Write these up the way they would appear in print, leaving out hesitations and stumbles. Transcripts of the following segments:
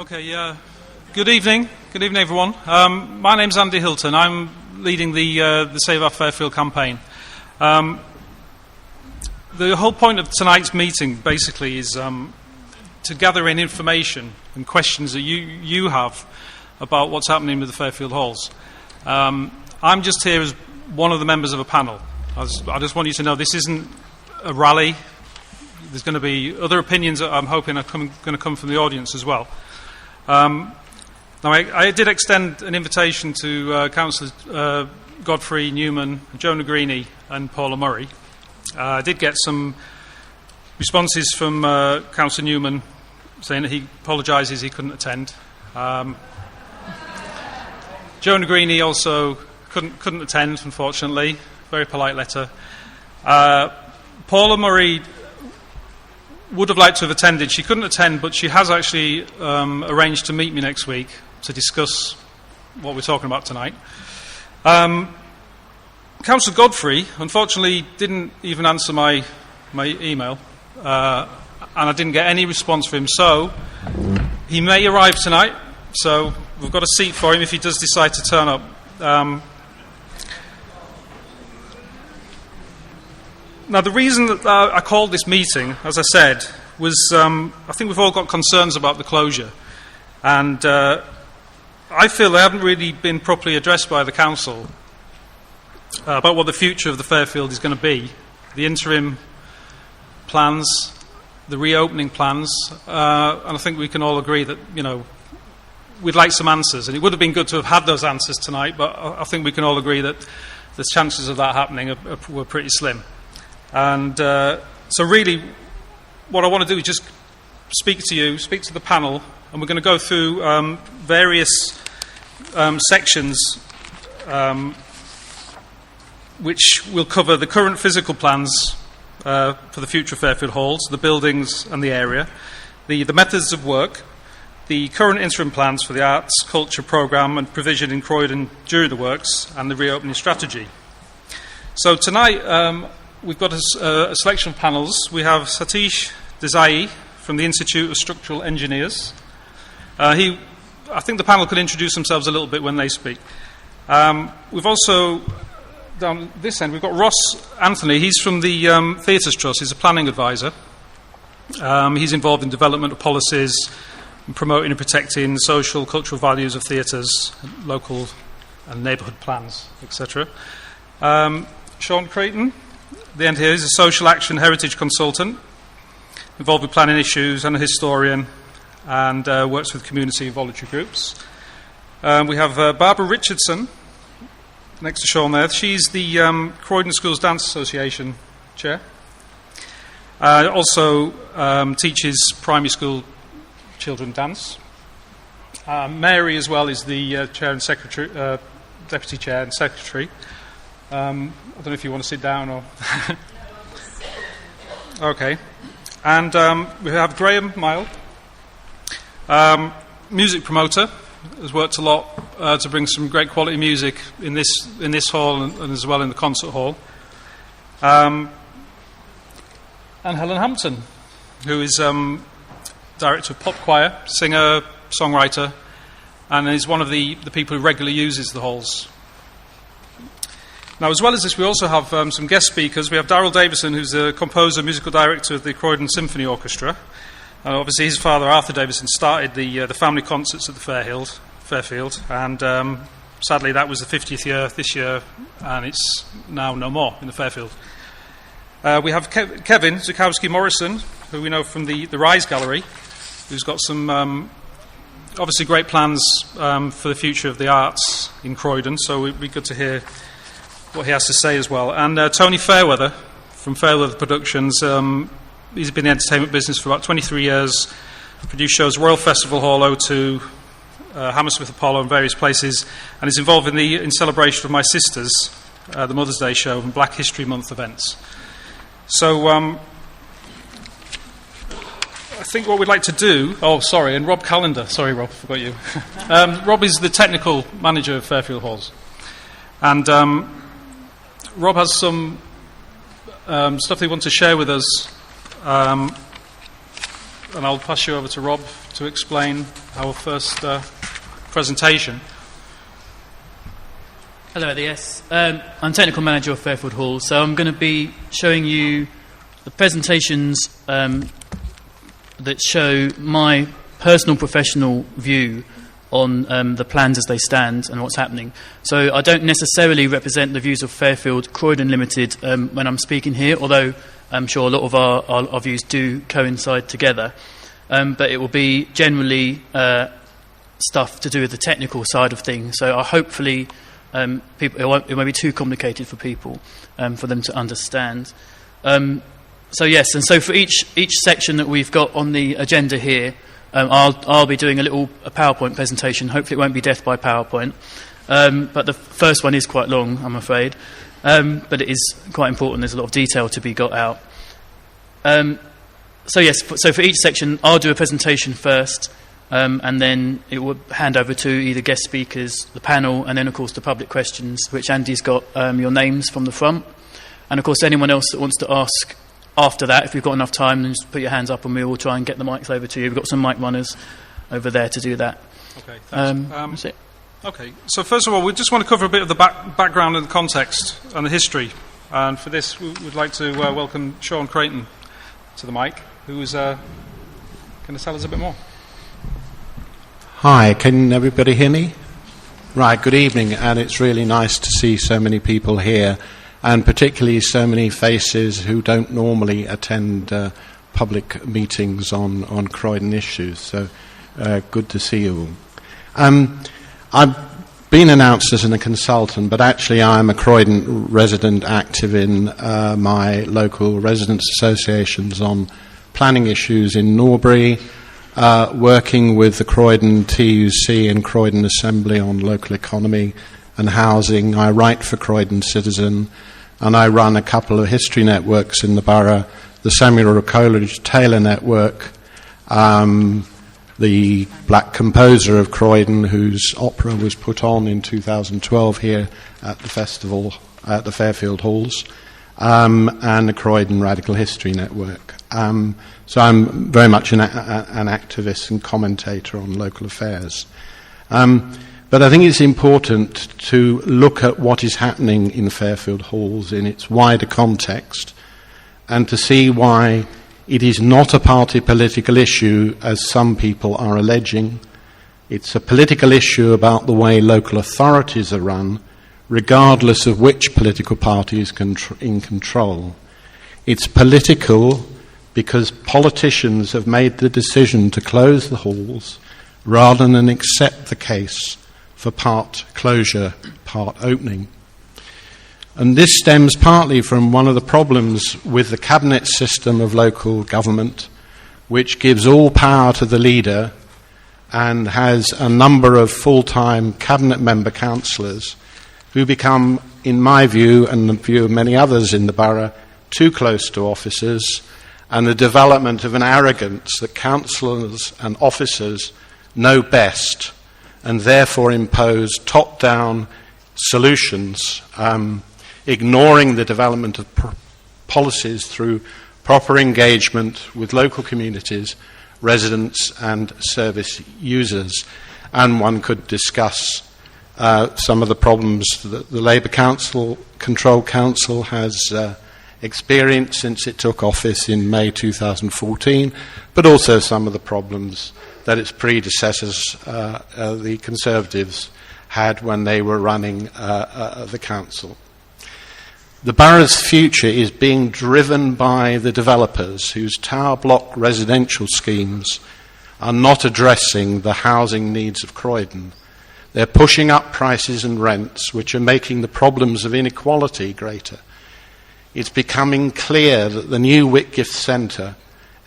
Okay, good evening. Good evening, everyone. My name's Andy Hylton. I'm leading the Save Our Fairfield campaign. The whole point of tonight's meeting, basically, is to gather in information and questions that you have about what's happening with the Fairfield Halls. I'm just here as one of the members of a panel. I just want you to know this isn't a rally. There's going to be other opinions that I'm hoping are going to come from the audience as well. Now, I did extend an invitation to Councillors Godfrey, Newman, Joe Negrini and Paula Murray. I did get some responses from Councillor Newman saying that he apologises he couldn't attend. Joe Negrini also couldn't attend, unfortunately. Very polite letter. Paula Murray would have liked to have attended. She couldn't attend, but she has actually arranged to meet me next week to discuss what we're talking about tonight. Councillor Godfrey, unfortunately, didn't even answer my email, and I didn't get any response from him. So he may arrive tonight. So we've got a seat for him if he does decide to turn up. Now, the reason that I called this meeting, as I said, was I think we've all got concerns about the closure. And I feel they haven't really been properly addressed by the council about what the future of the Fairfield is going to be. The interim plans, the reopening plans, and I think we can all agree that, we'd like some answers. And it would have been good to have had those answers tonight, but I think we can all agree that the chances of that happening were pretty slim. And so really what I want to do is just speak to the panel, and we're going to go through various sections which will cover the current physical plans for the future Fairfield Halls, the buildings and the area, the methods of work, the current interim plans for the arts, culture programme and provision in Croydon during the works, and the reopening strategy. So tonight we've got a selection of panels. We have Satish Desai from the Institute of Structural Engineers. I think the panel could introduce themselves a little bit when they speak. We've also, down this end, we've got Ross Anthony. He's from the Theatres Trust. He's a planning advisor. He's involved in development of policies and promoting and protecting social, cultural values of theatres, local and neighbourhood plans, etc. Sean Creighton, the end here, is a social action heritage consultant involved with planning issues and a historian, and works with community and voluntary groups. We have Barbara Richardson next to Sean there. She's the Croydon Schools Dance Association chair. Also teaches primary school children dance. Mary as well is the chair and secretary, deputy chair and secretary. I don't know if you want to sit down or... Okay. And we have Graeme, Miall, music promoter, has worked a lot to bring some great quality music in this hall and as well in the concert hall. And Helen Hampton, who is director of Popchoir, singer, songwriter, and is one of the people who regularly uses the halls. Now, as well as this, we also have some guest speakers. We have Darryl Davison, who's the composer, musical director of the Croydon Symphony Orchestra. Obviously, his father, Arthur Davison, started the family concerts at the Fairfield, and sadly, that was the 50th year this year, and it's now no more in the Fairfield. We have Kevin Zukowski-Morrison, who we know from the Rise Gallery, who's got some obviously great plans for the future of the arts in Croydon, so it'd be good to hear what he has to say as well. And Tony Fairweather from Fairweather Productions. He's been in the entertainment business for about 23 years, produced shows Royal Festival Hall, O2, Hammersmith Apollo and various places, and is involved in celebration of my sister's, the Mother's Day show and Black History Month events. So I think what we'd like to do... Oh, sorry, and Rob Callender. Sorry, Rob, forgot you. Rob is the technical manager of Fairfield Halls. And Rob has some stuff he wants to share with us, and I'll pass you over to Rob to explain our first presentation. Hello there, yes. I'm Technical Manager of Fairfield Halls, so I'm going to be showing you the presentations that show my personal professional view on the plans as they stand and what's happening. So I don't necessarily represent the views of Fairfield Croydon Limited when I'm speaking here, although I'm sure a lot of our views do coincide together. But it will be generally stuff to do with the technical side of things. So hopefully it won't be too complicated for people for them to understand. So yes, and so for each section that we've got on the agenda here, I'll be doing a PowerPoint presentation. Hopefully it won't be death by PowerPoint. But the first one is quite long, I'm afraid. But it is quite important. There's a lot of detail to be got out. So for each section, I'll do a presentation first, and then it will hand over to either guest speakers, the panel, and then, of course, the public questions, which Andy's got your names from the front. And, of course, anyone else that wants to ask after that, if you've got enough time, then just put your hands up and we will try and get the mics over to you. We've got some mic runners over there to do that. Okay, thanks. That's it. Okay, so first of all, we just want to cover a bit of the background and the context and the history. And for this, we would like to welcome Sean Creighton to the mic, who's going to tell us a bit more. Hi, can everybody hear me? Right, good evening, and it's really nice to see so many people here, and particularly so many faces who don't normally attend public meetings on Croydon issues, so good to see you all. I've been announced as a consultant, but actually I'm a Croydon resident active in my local residents' associations on planning issues in Norbury, working with the Croydon TUC and Croydon Assembly on local economy and housing. I write for Croydon Citizen, and I run a couple of history networks in the borough, the Samuel Coleridge Taylor Network, the Black Composer of Croydon, whose opera was put on in 2012 here at the festival at the Fairfield Halls, and the Croydon Radical History Network. So I'm very much an activist and commentator on local affairs. But I think it's important to look at what is happening in Fairfield Halls in its wider context and to see why it is not a party political issue, as some people are alleging. It's a political issue about the way local authorities are run, regardless of which political party is in control. It's political because politicians have made the decision to close the halls rather than accept the case for part closure, part opening. And this stems partly from one of the problems with the cabinet system of local government, which gives all power to the leader and has a number of full-time cabinet member councillors who become, in my view and the view of many others in the borough, too close to officers, and the development of an arrogance that councillors and officers know best and therefore impose top-down solutions, ignoring the development of policies through proper engagement with local communities, residents and service users. And one could discuss some of the problems that the Labour Control Council has experienced since it took office in May 2014, but also some of the problems that its predecessors, the Conservatives, had when they were running the council. The borough's future is being driven by the developers whose tower block residential schemes are not addressing the housing needs of Croydon. They're pushing up prices and rents, which are making the problems of inequality greater. It's becoming clear that the new Whitgift Centre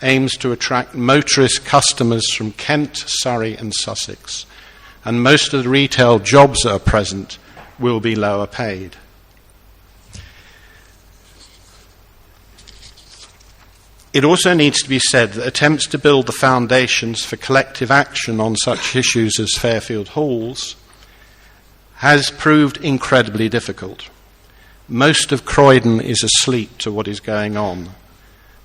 aims to attract motorist customers from Kent, Surrey and Sussex, and most of the retail jobs that are present will be lower paid. It also needs to be said that attempts to build the foundations for collective action on such issues as Fairfield Halls has proved incredibly difficult. Most of Croydon is asleep to what is going on.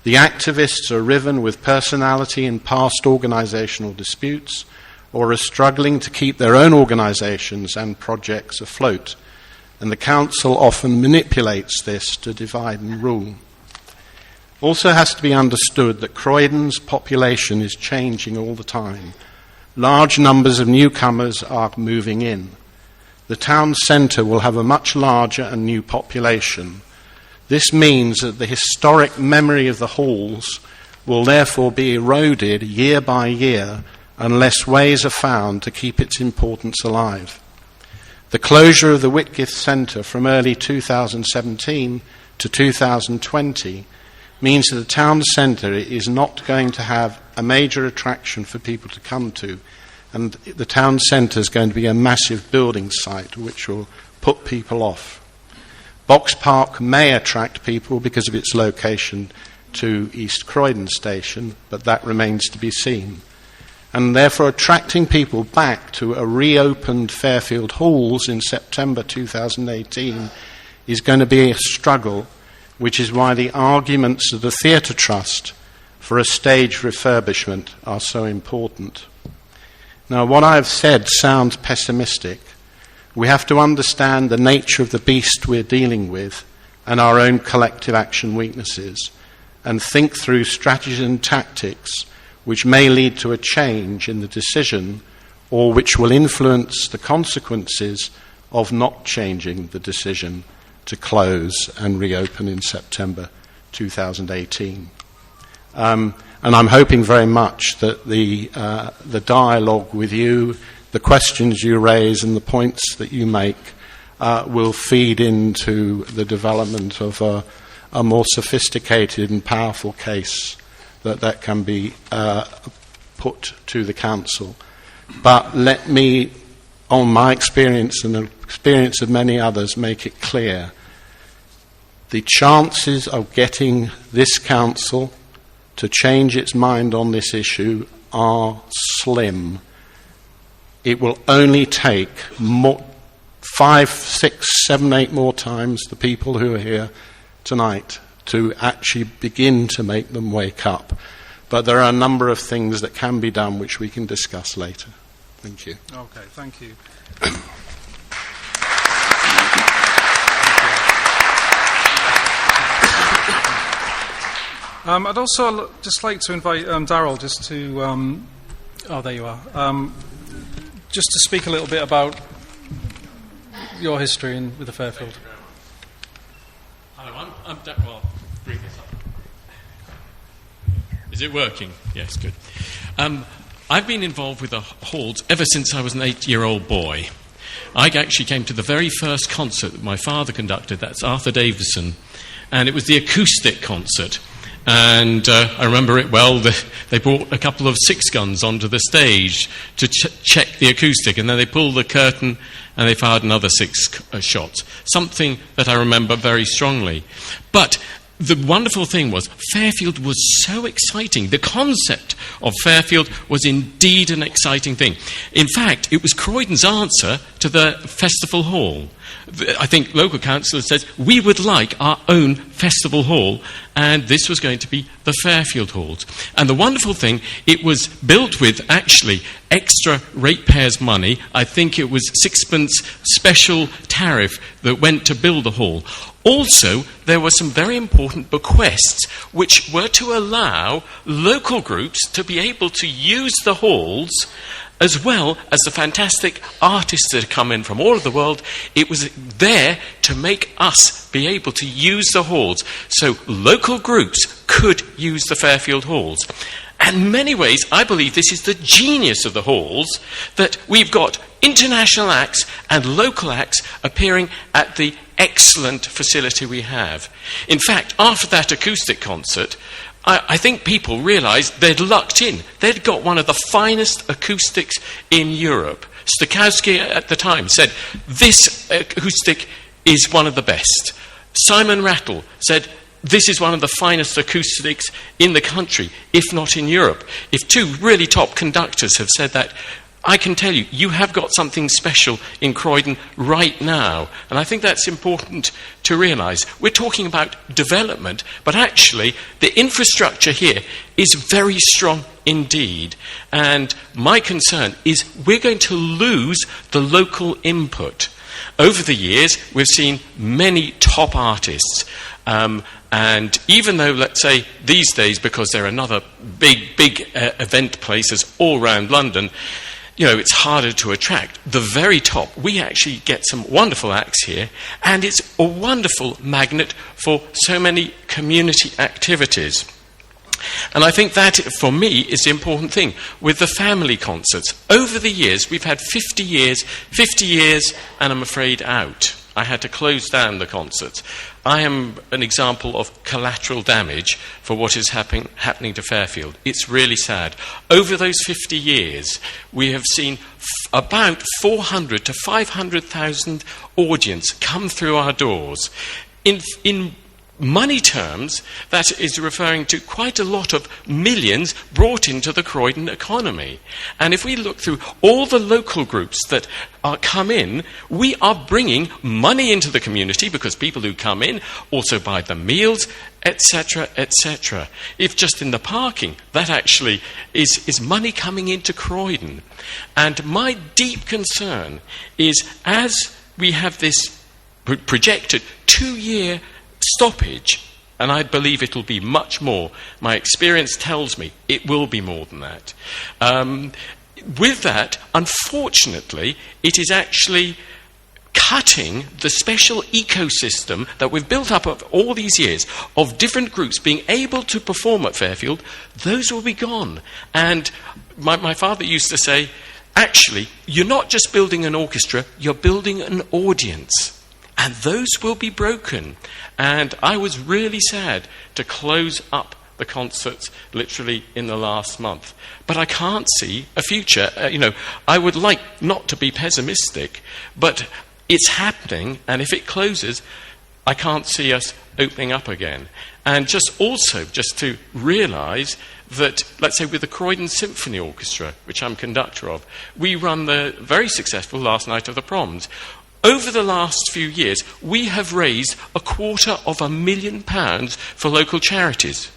The activists are riven with personality in past organisational disputes or are struggling to keep their own organisations and projects afloat, and the council often manipulates this to divide and rule. Also has to be understood that Croydon's population is changing all the time. Large numbers of newcomers are moving in. The town centre will have a much larger and new population. This means that the historic memory of the halls will therefore be eroded year by year unless ways are found to keep its importance alive. The closure of the Whitgift Centre from early 2017 to 2020 means that the town centre is not going to have a major attraction for people to come to, and the town centre is going to be a massive building site which will put people off. Box Park may attract people because of its location to East Croydon Station, but that remains to be seen. And therefore attracting people back to a reopened Fairfield Halls in September 2018 is going to be a struggle, which is why the arguments of the Theatre Trust for a stage refurbishment are so important. Now, what I've said sounds pessimistic. We have to understand the nature of the beast we're dealing with and our own collective action weaknesses, and think through strategies and tactics which may lead to a change in the decision or which will influence the consequences of not changing the decision to close and reopen in September 2018. And I'm hoping very much that the dialogue with you, the questions you raise and the points that you make will feed into the development of a more sophisticated and powerful case that can be put to the council. But let me, on my experience and the experience of many others, make it clear the chances of getting this council to change its mind on this issue are slim. It will only take 5, 6, 7, 8 more times the people who are here tonight to actually begin to make them wake up. But there are a number of things that can be done which we can discuss later. Thank you. Okay, thank you. I'd also just like to invite Darryl just to... oh, there you are. Just to speak a little bit about your history with the Fairfield. Hello, I'm well, bring this up. Is it working? Yes, good. I've been involved with the halls ever since I was an 8-year-old boy. I actually came to the very first concert that my father conducted. That's Arthur Davison, and it was the acoustic concert. And I remember it well. They brought a couple of 6 guns onto the stage to check the acoustic, and then they pulled the curtain and they fired another 6 shots. Something that I remember very strongly. But the wonderful thing was Fairfield was so exciting. The concept of Fairfield was indeed an exciting thing. In fact, it was Croydon's answer to the Festival Hall. I think local council says we would like our own festival hall, and this was going to be the Fairfield Halls. And the wonderful thing, it was built with actually extra ratepayers' money. I think it was 6pence special tariff that went to build the hall. Also, there were some very important bequests which were to allow local groups to be able to use the halls, as well as the fantastic artists that had come in from all over the world. It was there to make us be able to use the halls, so local groups could use the Fairfield Halls. And in many ways, I believe this is the genius of the halls, that we've got international acts and local acts appearing at the excellent facility we have. In fact, after that acoustic concert, I think people realised they'd lucked in. They'd got one of the finest acoustics in Europe. Stokowski at the time said, this acoustic is one of the best. Simon Rattle said, this is one of the finest acoustics in the country, if not in Europe. If 2 really top conductors have said that, I can tell you, you have got something special in Croydon right now. And I think that's important to realise. We're talking about development, but actually the infrastructure here is very strong indeed. And my concern is we're going to lose the local input. Over the years, we've seen many top artists. And even though, let's say, these days, because there are another big event places all around London, you know, it's harder to attract the very top. We actually get some wonderful acts here, and it's a wonderful magnet for so many community activities. And I think that, for me, is the important thing with the family concerts. Over the years, we've had 50 years, and I'm afraid out. I had to close down the concerts. I am an example of collateral damage for what is happening to Fairfield. It's really sad. Over those 50 years, we have seen about 400 to 500,000 audience come through our doors. In money terms, that is referring to quite a lot of millions brought into the Croydon economy. And if we look through all the local groups that come in, we are bringing money into the community because people who come in also buy the meals, etc., etc. If just in the parking, that actually is money coming into Croydon. And my deep concern is, as we have this projected 2-year stoppage, and I believe it'll be much more. My experience tells me it will be more than that. With that, unfortunately, it is actually cutting the special ecosystem that we've built up of all these years of different groups being able to perform at Fairfield. Those will be gone. And my father used to say, actually, you're not just building an orchestra, you're building an audience. And those will be broken. And I was really sad to close up the concerts literally in the last month. But I can't see a future. I would like not to be pessimistic, but it's happening, and if it closes, I can't see us opening up again. And just to realise that, let's say with the Croydon Symphony Orchestra, which I'm conductor of, we run the very successful Last Night of the Proms. Over the last few years, we have raised £250,000 for local charities.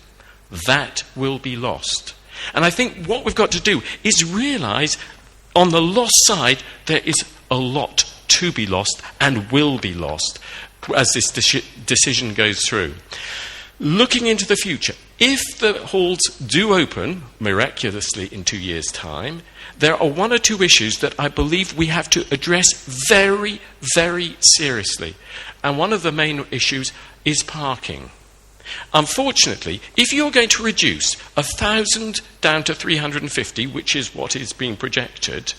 That will be lost. And I think what we've got to do is realise on the lost side there is a lot to be lost and will be lost as this decision goes through. Looking into the future, if the halls do open miraculously in 2 years' time, there are 1 or 2 issues that I believe we have to address very, very seriously. And one of the main issues is parking. Unfortunately, if you're going to reduce 1,000 down to 350, which is what is being projected,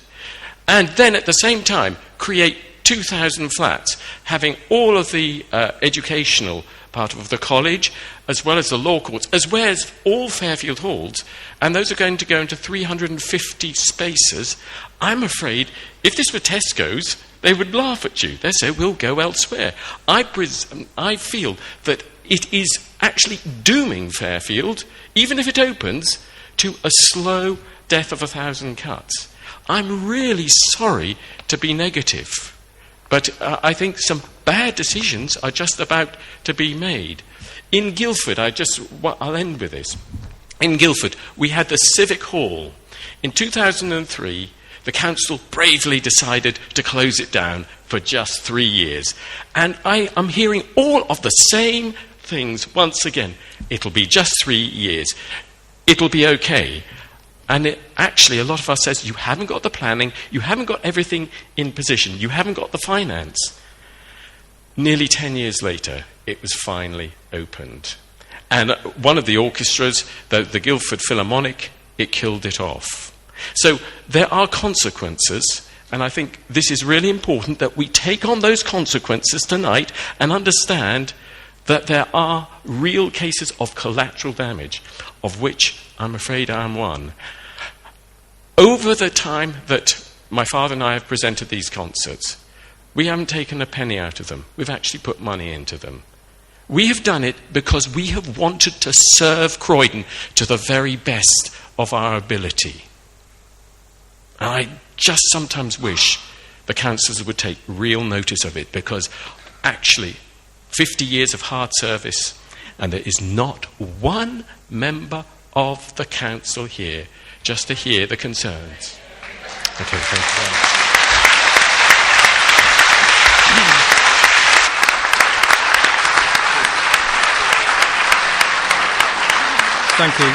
and then at the same time create 2,000 flats, having all of the educational part of the college, as well as the law courts, as well as all Fairfield Halls, and those are going to go into 350 spaces, I'm afraid if this were Tesco's, they would laugh at you. They'd say, we'll go elsewhere. I feel that it is actually dooming Fairfield, even if it opens, to a slow death of 1,000 cuts. I'm really sorry to be negative, but I think some bad decisions are just about to be made. In Guildford, I'll end with this. In Guildford, we had the Civic Hall. In 2003, the council bravely decided to close it down for just 3 years. And I'm hearing all of the same things once again. It'll be just 3 years. It'll be okay. And actually, a lot of us says, you haven't got the planning, you haven't got everything in position, you haven't got the finance. Nearly 10 years later, it was finally opened. And one of the orchestras, the Guildford Philharmonic, it killed it off. So there are consequences, and I think this is really important that we take on those consequences tonight and understand that there are real cases of collateral damage, of which I'm afraid I am one. Over the time that my father and I have presented these concerts, we haven't taken a penny out of them. We've actually put money into them. We have done it because we have wanted to serve Croydon to the very best of our ability. And I just sometimes wish the councillors would take real notice of it, because actually 50 years of hard service, and there is not one member of the council here just to hear the concerns. Okay, thank you very much. Thank you.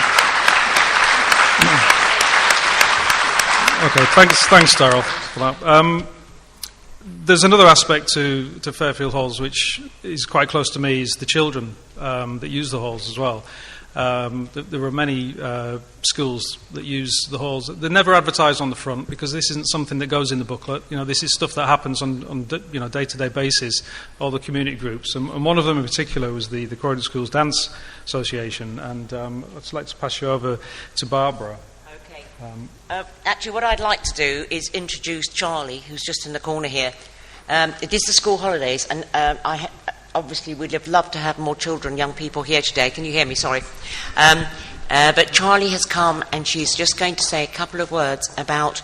Okay, thanks, Darryl, for that. There's another aspect to Fairfield Halls which is quite close to me, is the children that use the halls as well. There are many schools that use the halls. They're never advertised on the front because this isn't something that goes in the booklet. You know, this is stuff that happens on day-to-day basis, all the community groups. And one of them in particular was the Croydon Schools Dance Association. And I'd like to pass you over to Barbara. Okay. Actually, what I'd like to do is introduce Charlie, who's just in the corner here. It is the school holidays, and obviously we'd have loved to have more children, young people here today. Can you hear me? Sorry. But Charlie has come, and she's just going to say a couple of words about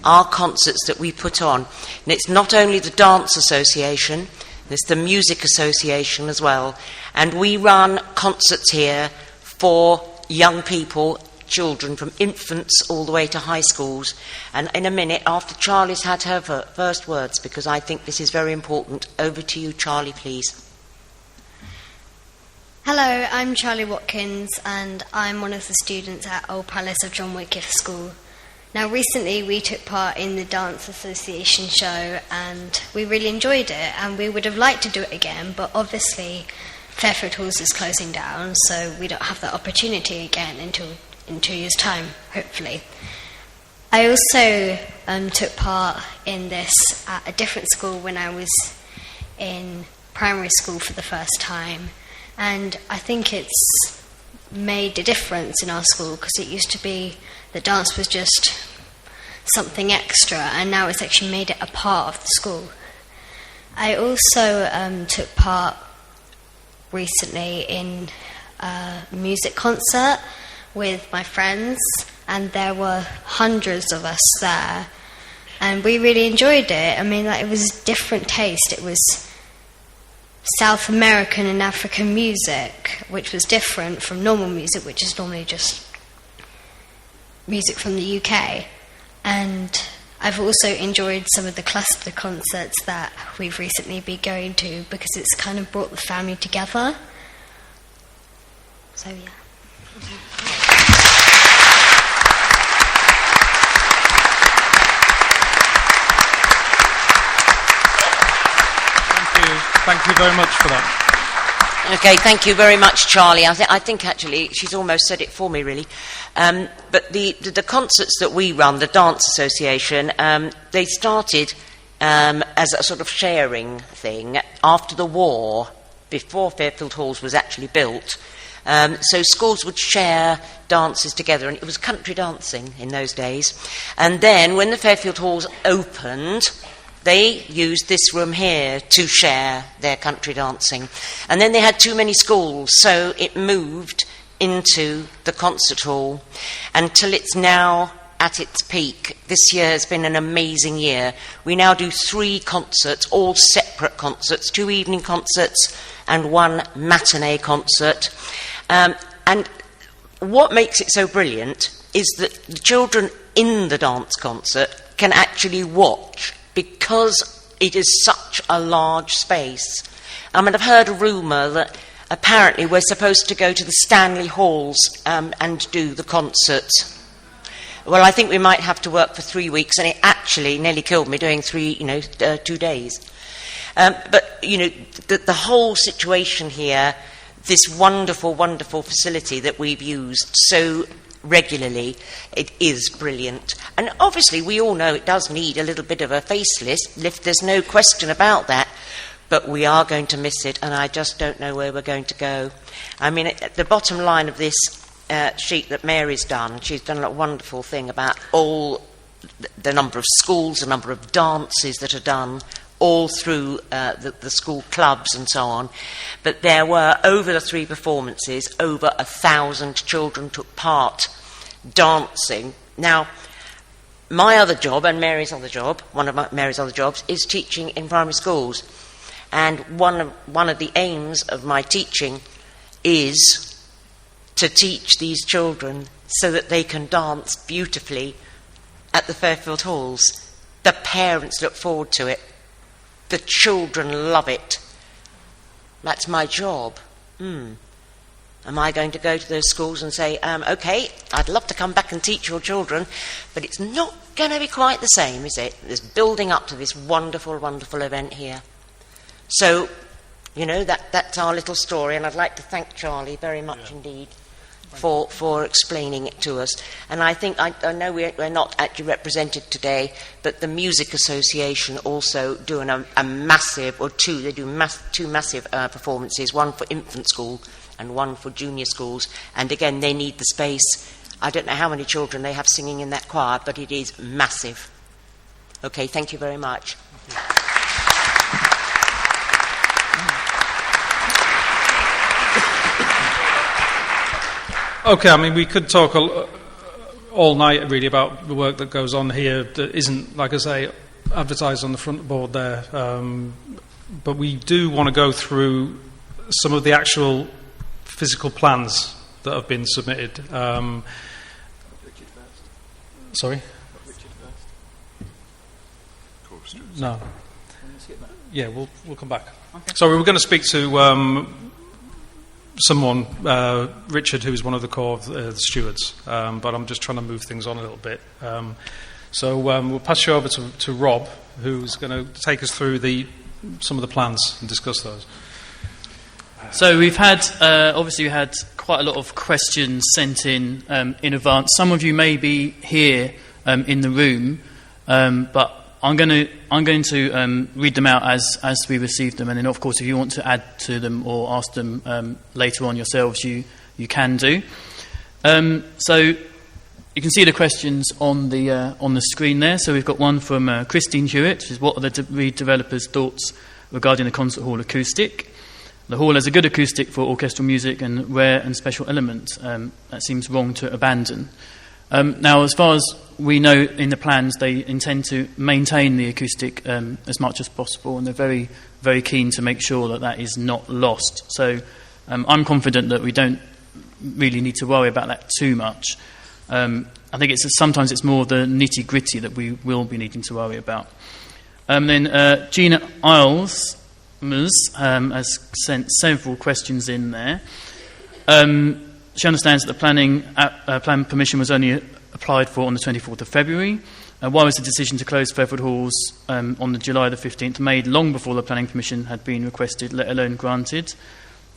our concerts that we put on. And it's not only the Dance Association, it's the Music Association as well. And we run concerts here for young people, children from infants all the way to high schools. And in a minute, after Charlie's had her first words, because I think this is very important, over to you, Charlie, please. Hello, I'm Charlie Watkins, and I'm one of the students at Old Palace of John Wycliffe School. Now, recently we took part in the Dance Association show, and we really enjoyed it, and we would have liked to do it again, but obviously Fairfield Halls is closing down, so we don't have that opportunity again until in 2 years' time, hopefully. I also took part in this at a different school when I was in primary school for the first time, and I think it's made a difference in our school, because it used to be that dance was just something extra, and now it's actually made it a part of the school. I also took part recently in a music concert with my friends, and there were hundreds of us there, and we really enjoyed it. I mean, it was different taste. It was South American and African music, which was different from normal music, which is normally just music from the UK. And I've also enjoyed some of the cluster concerts that we've recently been going to, because it's kind of brought the family together. So, yeah. Thank you very much for that. Okay, thank you very much, Charlie. I think actually she's almost said it for me, really. But the concerts that we run, the Dance Association, they started as a sort of sharing thing after the war, before Fairfield Halls was actually built. So schools would share dances together, and it was country dancing in those days. And then when the Fairfield Halls opened, they used this room here to share their country dancing. And then they had too many schools, so it moved into the concert hall until it's now at its peak. This year has been an amazing year. We now do 3 concerts, all separate concerts, 2 evening concerts and 1 matinee concert. And what makes it so brilliant is that the children in the dance concert can actually watch, because it is such a large space. I mean, I've heard a rumour that apparently we're supposed to go to the Stanley Halls and do the concert. Well, I think we might have to work for 3 weeks, and it actually nearly killed me doing 2 days. But, the whole situation here, this wonderful, wonderful facility that we've used so regularly, it is brilliant. And obviously we all know it does need a little bit of a facelift, there's no question about that, but we are going to miss it, and I just don't know where we're going to go. I mean, at the bottom line of this sheet that Mary's done, she's done a wonderful thing about all the number of schools, the number of dances that are done all through the school clubs and so on. But there were, over the 3 performances, over 1,000 children took part dancing. Now, my other job and Mary's other job, Mary's other jobs, is teaching in primary schools. And one of the aims of my teaching is to teach these children so that they can dance beautifully at the Fairfield Halls. The parents look forward to it. The children love it. That's my job. Am I going to go to those schools and say, OK, I'd love to come back and teach your children, but it's not going to be quite the same, is it? There's building up to this wonderful, wonderful event here. So, you know, that's our little story, and I'd like to thank Charlie very much indeed for explaining it to us. And I think, I know we're not actually represented today, but the Music Association also do a massive, or two, they do two massive performances, one for infant school and one for junior schools, and again they need the space. I don't know how many children they have singing in that choir, but it is massive. Okay, thank you very much. Okay, I mean, we could talk all night really about the work that goes on here that isn't, like I say, advertised on the front board there, but we do want to go through some of the actual physical plans that have been submitted. Sorry? No. Yeah, we'll come back. Okay. So we were going to speak to someone, Richard, who's one of the core of the stewards, but I'm just trying to move things on a little bit. So we'll pass you over to Rob, who's going to take us through some of the plans and discuss those. So we've had, obviously we had quite a lot of questions sent in advance. Some of you may be here in the room, but I'm going to read them out as we receive them, and then of course if you want to add to them or ask them later on yourselves, you can do. So you can see the questions on the screen there. So we've got one from Christine Hewitt, which is what are the redevelopers' thoughts regarding the concert hall acoustic? The hall has a good acoustic for orchestral music and rare and special elements. That seems wrong to abandon. Now, as far as we know in the plans, they intend to maintain the acoustic as much as possible, and they're very, very keen to make sure that is not lost. So I'm confident that we don't really need to worry about that too much. I think sometimes it's more the nitty-gritty that we will be needing to worry about. Then Gina Isles has sent several questions in there. She understands that the plan permission was only applied for on the 24th of February. Why was the decision to close Fairfield Halls on the July the 15th made long before the planning permission had been requested, let alone granted?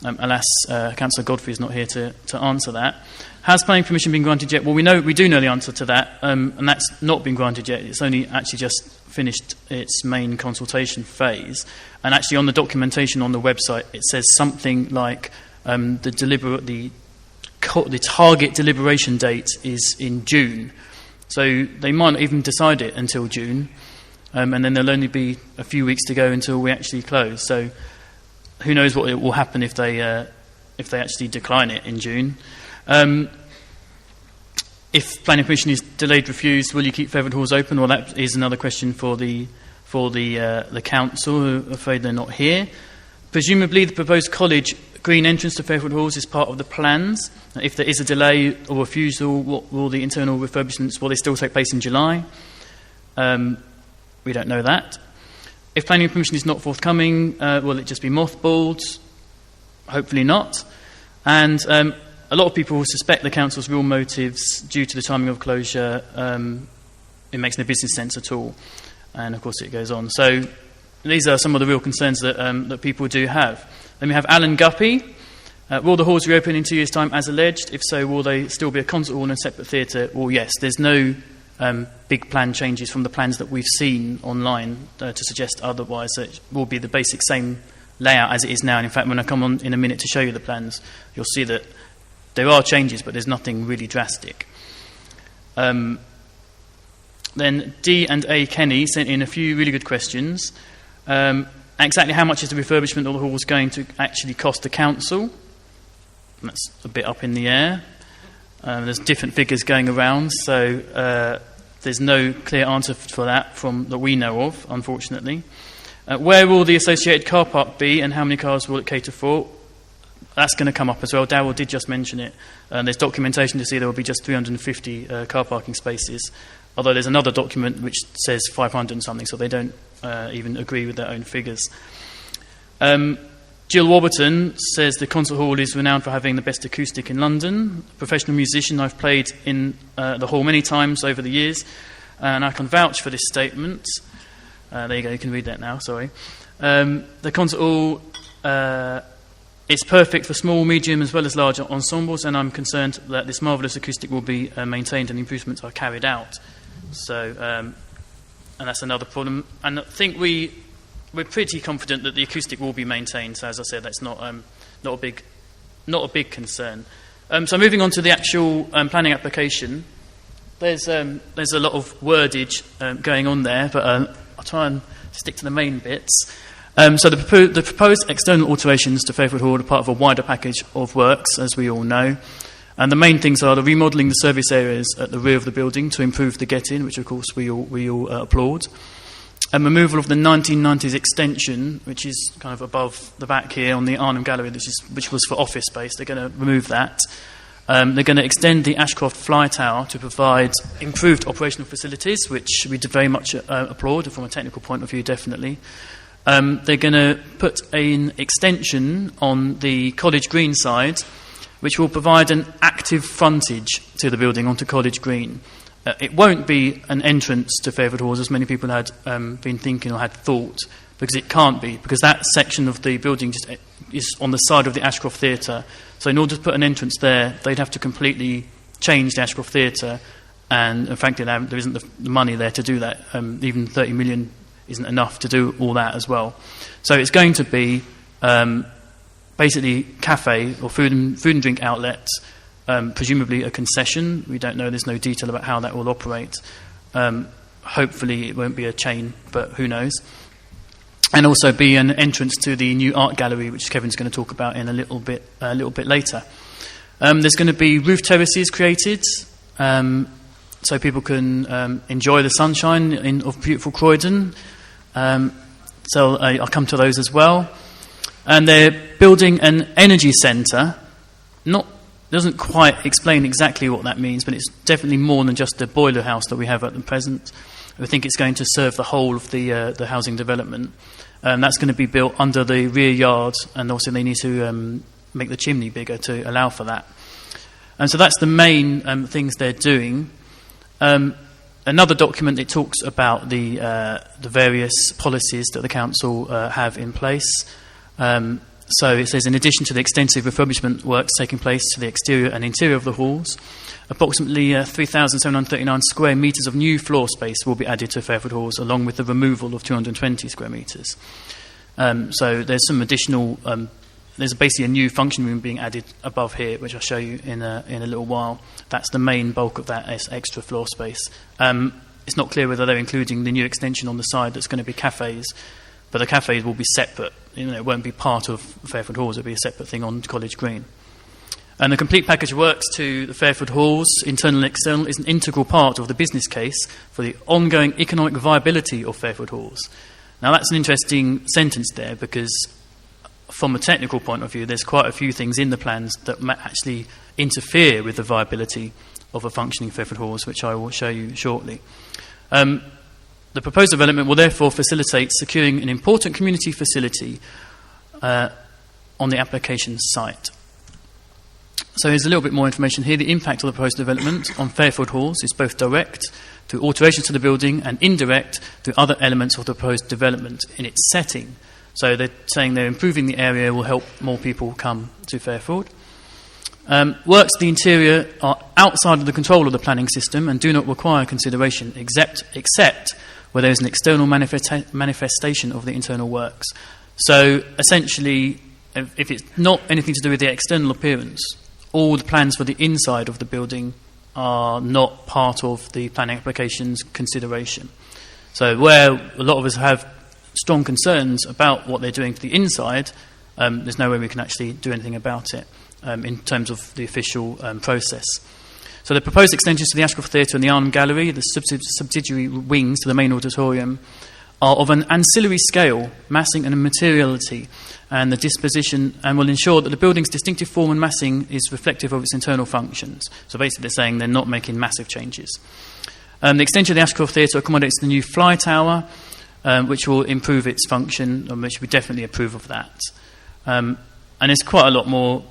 Alas, Councillor Godfrey is not here to answer that. Has planning permission been granted yet? Well, we do know the answer to that, and that's not been granted yet. It's only actually just finished its main consultation phase. And actually on the documentation on the website, it says something like the target deliberation date is in June. So they might not even decide it until June, and then there'll only be a few weeks to go until we actually close. So who knows what will happen if they actually decline it in June. If planning permission is delayed, refused, will you keep Fairfield Halls open? Well, that is another question for the council, who are afraid they're not here. Presumably the proposed college green entrance to Fairfield Halls is part of the plans. If there is a delay or refusal, what will the internal refurbishments, will they still take place in July? We don't know that. If planning permission is not forthcoming, will it just be mothballed? Hopefully not. And a lot of people suspect the council's real motives due to the timing of closure. It makes no business sense at all. And of course it goes on. So these are some of the real concerns that people do have. Then we have Alan Guppy. Will the halls reopen in 2 years' time as alleged? If so, will they still be a concert hall and a separate theatre? Well, yes. There's no big plan changes from the plans that we've seen online to suggest otherwise. So it will be the basic same layout as it is now. And in fact, when I come on in a minute to show you the plans, you'll see that there are changes, but there's nothing really drastic. Then D and A Kenny sent in a few really good questions. Exactly how much is the refurbishment of the halls going to actually cost the council? That's a bit up in the air. There's different figures going around. So there's no clear answer for that that we know of, unfortunately. Where will the associated car park be, and how many cars will it cater for? That's going to come up as well. Darryl did just mention it. There's documentation to see there will be just 350 car parking spaces, although there's another document which says 500 and something, so they don't even agree with their own figures. Jill Warburton says the concert hall is renowned for having the best acoustic in London. Professional musician, I've played in the hall many times over the years, and I can vouch for this statement. There you go, you can read that now, sorry. The concert hall is perfect for small, medium as well as larger ensembles, and I'm concerned that this marvellous acoustic will be maintained and improvements are carried out. So, and that's another problem. And I think we're pretty confident that the acoustic will be maintained. So, as I said, that's not a big concern. So, moving on to the actual planning application, there's a lot of wordage going on there, but I'll try and stick to the main bits. So, the proposed external alterations to Fairfield Hall are part of a wider package of works, as we all know. And the main things are the remodelling the service areas at the rear of the building to improve the get-in, which of course we all applaud. And removal of the 1990s extension, which is kind of above the back here on the Arnhem Gallery, which was for office space. They're going to remove that. They're going to extend the Ashcroft Fly Tower to provide improved operational facilities, which we very much applaud from a technical point of view, definitely. They're going to put an extension on the College Green side, which will provide an active frontage to the building onto College Green. It won't be an entrance to Fairfield Halls, as many people had been thinking or had thought, because it can't be, because that section of the building just is on the side of the Ashcroft Theatre. So in order to put an entrance there, they'd have to completely change the Ashcroft Theatre, and frankly, there isn't the money there to do that. Even 30 million isn't enough to do all that as well. So it's going to be basically cafe or food and drink outlets, presumably a concession. We don't know, there's no detail about how that will operate. Hopefully it won't be a chain, but who knows. And also be an entrance to the new art gallery, which Kevin's going to talk about in a little bit later. There's going to be roof terraces created, so people can enjoy the sunshine of beautiful Croydon. So I'll come to those as well. And they're building an energy centre. Doesn't quite explain exactly what that means, but it's definitely more than just the boiler house that we have at the present. I think it's going to serve the whole of the housing development. That's going to be built under the rear yard, and also they need to make the chimney bigger to allow for that. And so that's the main things they're doing. Another document, it talks about the various policies that the council have in place. So it says, in addition to the extensive refurbishment works taking place to the exterior and interior of the halls, approximately 3,739 square metres of new floor space will be added to Fairfield Halls, along with the removal of 220 square metres. So there's some additional, there's basically a new function room being added above here, which I'll show you in a little while. That's the main bulk of that extra floor space. It's not clear whether they're including the new extension on the side that's going to be cafes, but the cafes will be separate. It won't be part of Fairfield Halls. It'll be a separate thing on College Green. And the complete package of works to the Fairfield Halls, internal and external, is an integral part of the business case for the ongoing economic viability of Fairfield Halls. Now, that's an interesting sentence there, because from a technical point of view, there's quite a few things in the plans that might actually interfere with the viability of a functioning Fairfield Halls, which I will show you shortly. The proposed development will therefore facilitate securing an important community facility on the application site. So here's a little bit more information here. The impact of the proposed development on Fairfield Halls is both direct through alterations to the building and indirect through other elements of the proposed development in its setting. So they're saying they're improving the area will help more people come to Fairfield. Works to the interior are outside of the control of the planning system and do not require consideration except where there is an external manifestation of the internal works. So essentially, if it's not anything to do with the external appearance, all the plans for the inside of the building are not part of the planning application's consideration. So where a lot of us have strong concerns about what they're doing to the inside, there's no way we can actually do anything about it in terms of the official process. So the proposed extensions to the Ashcroft Theatre and the Arnhem Gallery, the subsidiary wings to the main auditorium, are of an ancillary scale, massing and materiality, and the disposition, and will ensure that the building's distinctive form and massing is reflective of its internal functions. So basically they're saying they're not making massive changes. The extension of the Ashcroft Theatre accommodates the new fly tower, which will improve its function, and which we definitely approve of that. And there's quite a lot more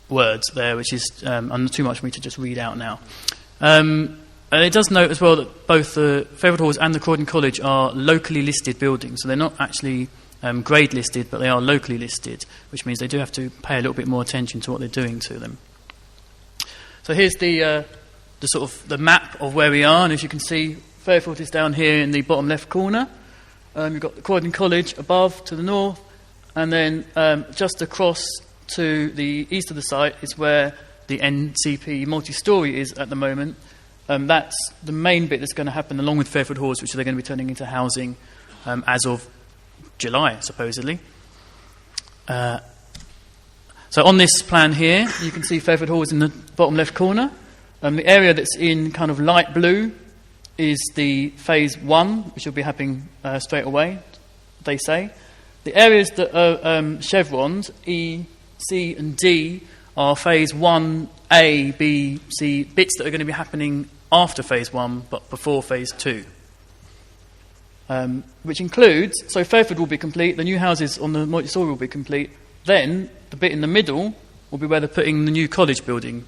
words there, which is not too much for me to just read out now. And it does note as well that both the Fairfield Halls and the Croydon College are locally listed buildings, so they're not actually grade listed, but they are locally listed, which means they do have to pay a little bit more attention to what they're doing to them. So here's the sort of the map of where we are, and as you can see, Fairfield is down here in the bottom left corner. You've got the Croydon College above to the north, and then just across to the east of the site is where the NCP multi-storey is at the moment. That's the main bit that's going to happen along with Fairfield Halls, which they're going to be turning into housing as of July, supposedly. So on this plan here, you can see Fairfield Halls in the bottom left corner. The area that's in kind of light blue is the phase 1, which will be happening straight away, they say. The areas that are chevrons, E, C and D, are phase 1A, B, C, bits that are going to be happening after phase 1 but before phase 2. Which includes, so Fairfield will be complete, the new houses on the multi-storey will be complete, then the bit in the middle will be where they're putting the new college building,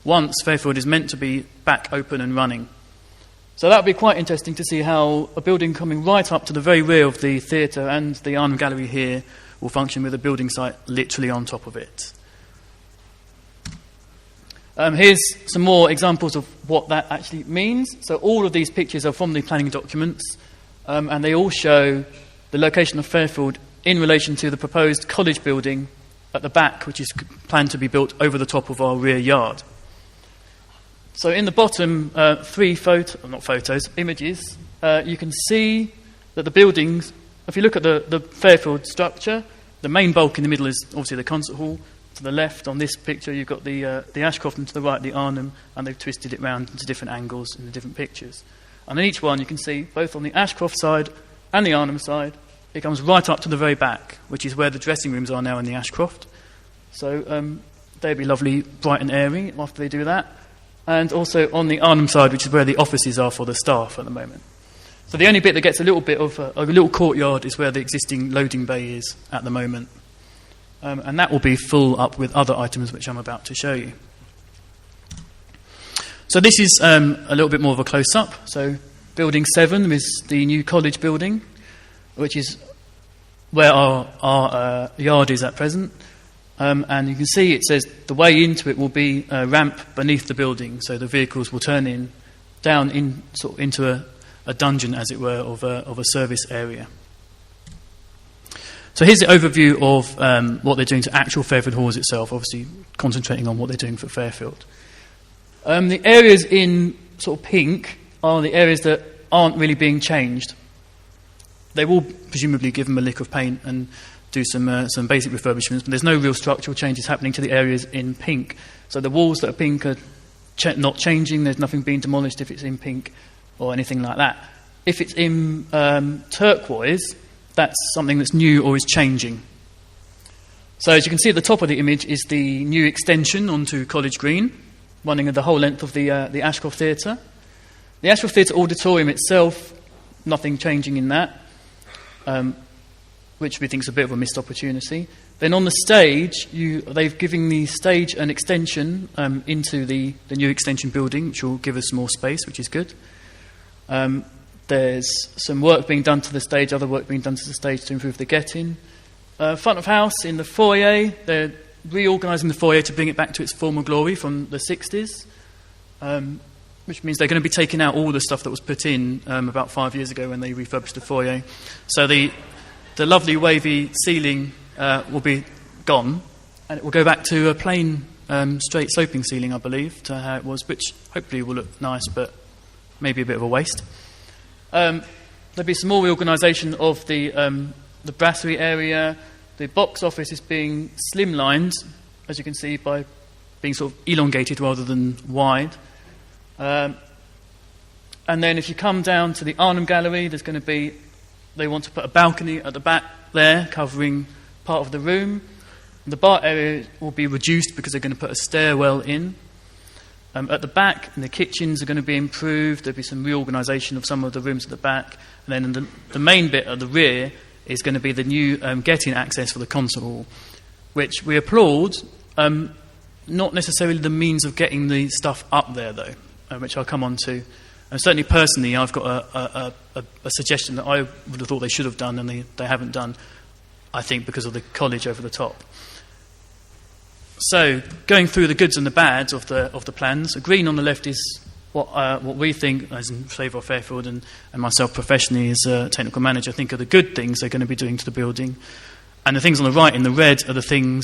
once Fairfield is meant to be back open and running. So that would be quite interesting to see how a building coming right up to the very rear of the theatre and the Arnhem Gallery here will function with a building site literally on top of it. Here's some more examples of what that actually means. So all of these pictures are from the planning documents, and they all show the location of Fairfield in relation to the proposed college building at the back, which is planned to be built over the top of our rear yard. So in the bottom images, you can see that the buildings, if you look at the Fairfield structure, the main bulk in the middle is obviously the concert hall. To the left on this picture you've got the Ashcroft, and to the right the Arnhem, and they've twisted it round into different angles in the different pictures. And in each one you can see, both on the Ashcroft side and the Arnhem side, it comes right up to the very back, which is where the dressing rooms are now in the Ashcroft. So they'd be lovely, bright and airy after they do that. And also on the Arnhem side, which is where the offices are for the staff at the moment. So the only bit that gets a little bit of a little courtyard is where the existing loading bay is at the moment. And that will be full up with other items which I'm about to show you. So this is a little bit more of a close-up. So building 7 is the new college building, which is where our yard is at present. And you can see it says the way into it will be a ramp beneath the building, so the vehicles will turn down into a dungeon, as it were, of a service area. So here's the overview of what they're doing to actual Fairfield Halls itself, obviously concentrating on what they're doing for Fairfield. The areas in sort of pink are the areas that aren't really being changed. They will presumably give them a lick of paint and do some basic refurbishments, but there's no real structural changes happening to the areas in pink. So the walls that are pink are not changing, there's nothing being demolished if it's in pink or anything like that. If it's in turquoise, that's something that's new or is changing. So as you can see at the top of the image is the new extension onto College Green, running the whole length of the Ashcroft Theatre. The Ashcroft Theatre auditorium itself, nothing changing in that, which we think is a bit of a missed opportunity. Then on the stage, they've given the stage an extension into the new extension building, which will give us more space, which is good. There's some work being done to the stage, other work being done to the stage to improve the get-in. Front of house in the foyer, they're reorganising the foyer to bring it back to its former glory from the 60s, which means they're going to be taking out all the stuff that was put in about 5 years ago when they refurbished the foyer. So the lovely wavy ceiling will be gone, and it will go back to a plain straight sloping ceiling, I believe, to how it was, which hopefully will look nice, but maybe a bit of a waste. There'll be some more reorganisation of the brasserie area. The box office is being slimlined, as you can see, by being sort of elongated rather than wide. And then if you come down to the Arnhem Gallery, they want to put a balcony at the back there, covering part of the room. The bar area will be reduced because they're going to put a stairwell in. At the back, and the kitchens are going to be improved. There'll be some reorganisation of some of the rooms at the back. And then the main bit at the rear is going to be the new get-in access for the concert hall, which we applaud. Not necessarily the means of getting the stuff up there, though, which I'll come on to. And certainly personally, I've got a suggestion that I would have thought they should have done and they haven't done, I think, because of the college over the top. So, going through the goods and the bads of the plans, green on the left is what we think, as in Save Our Fairfield and myself professionally as a technical manager, think are the good things they're going to be doing to the building. And the things on the right in the red are the things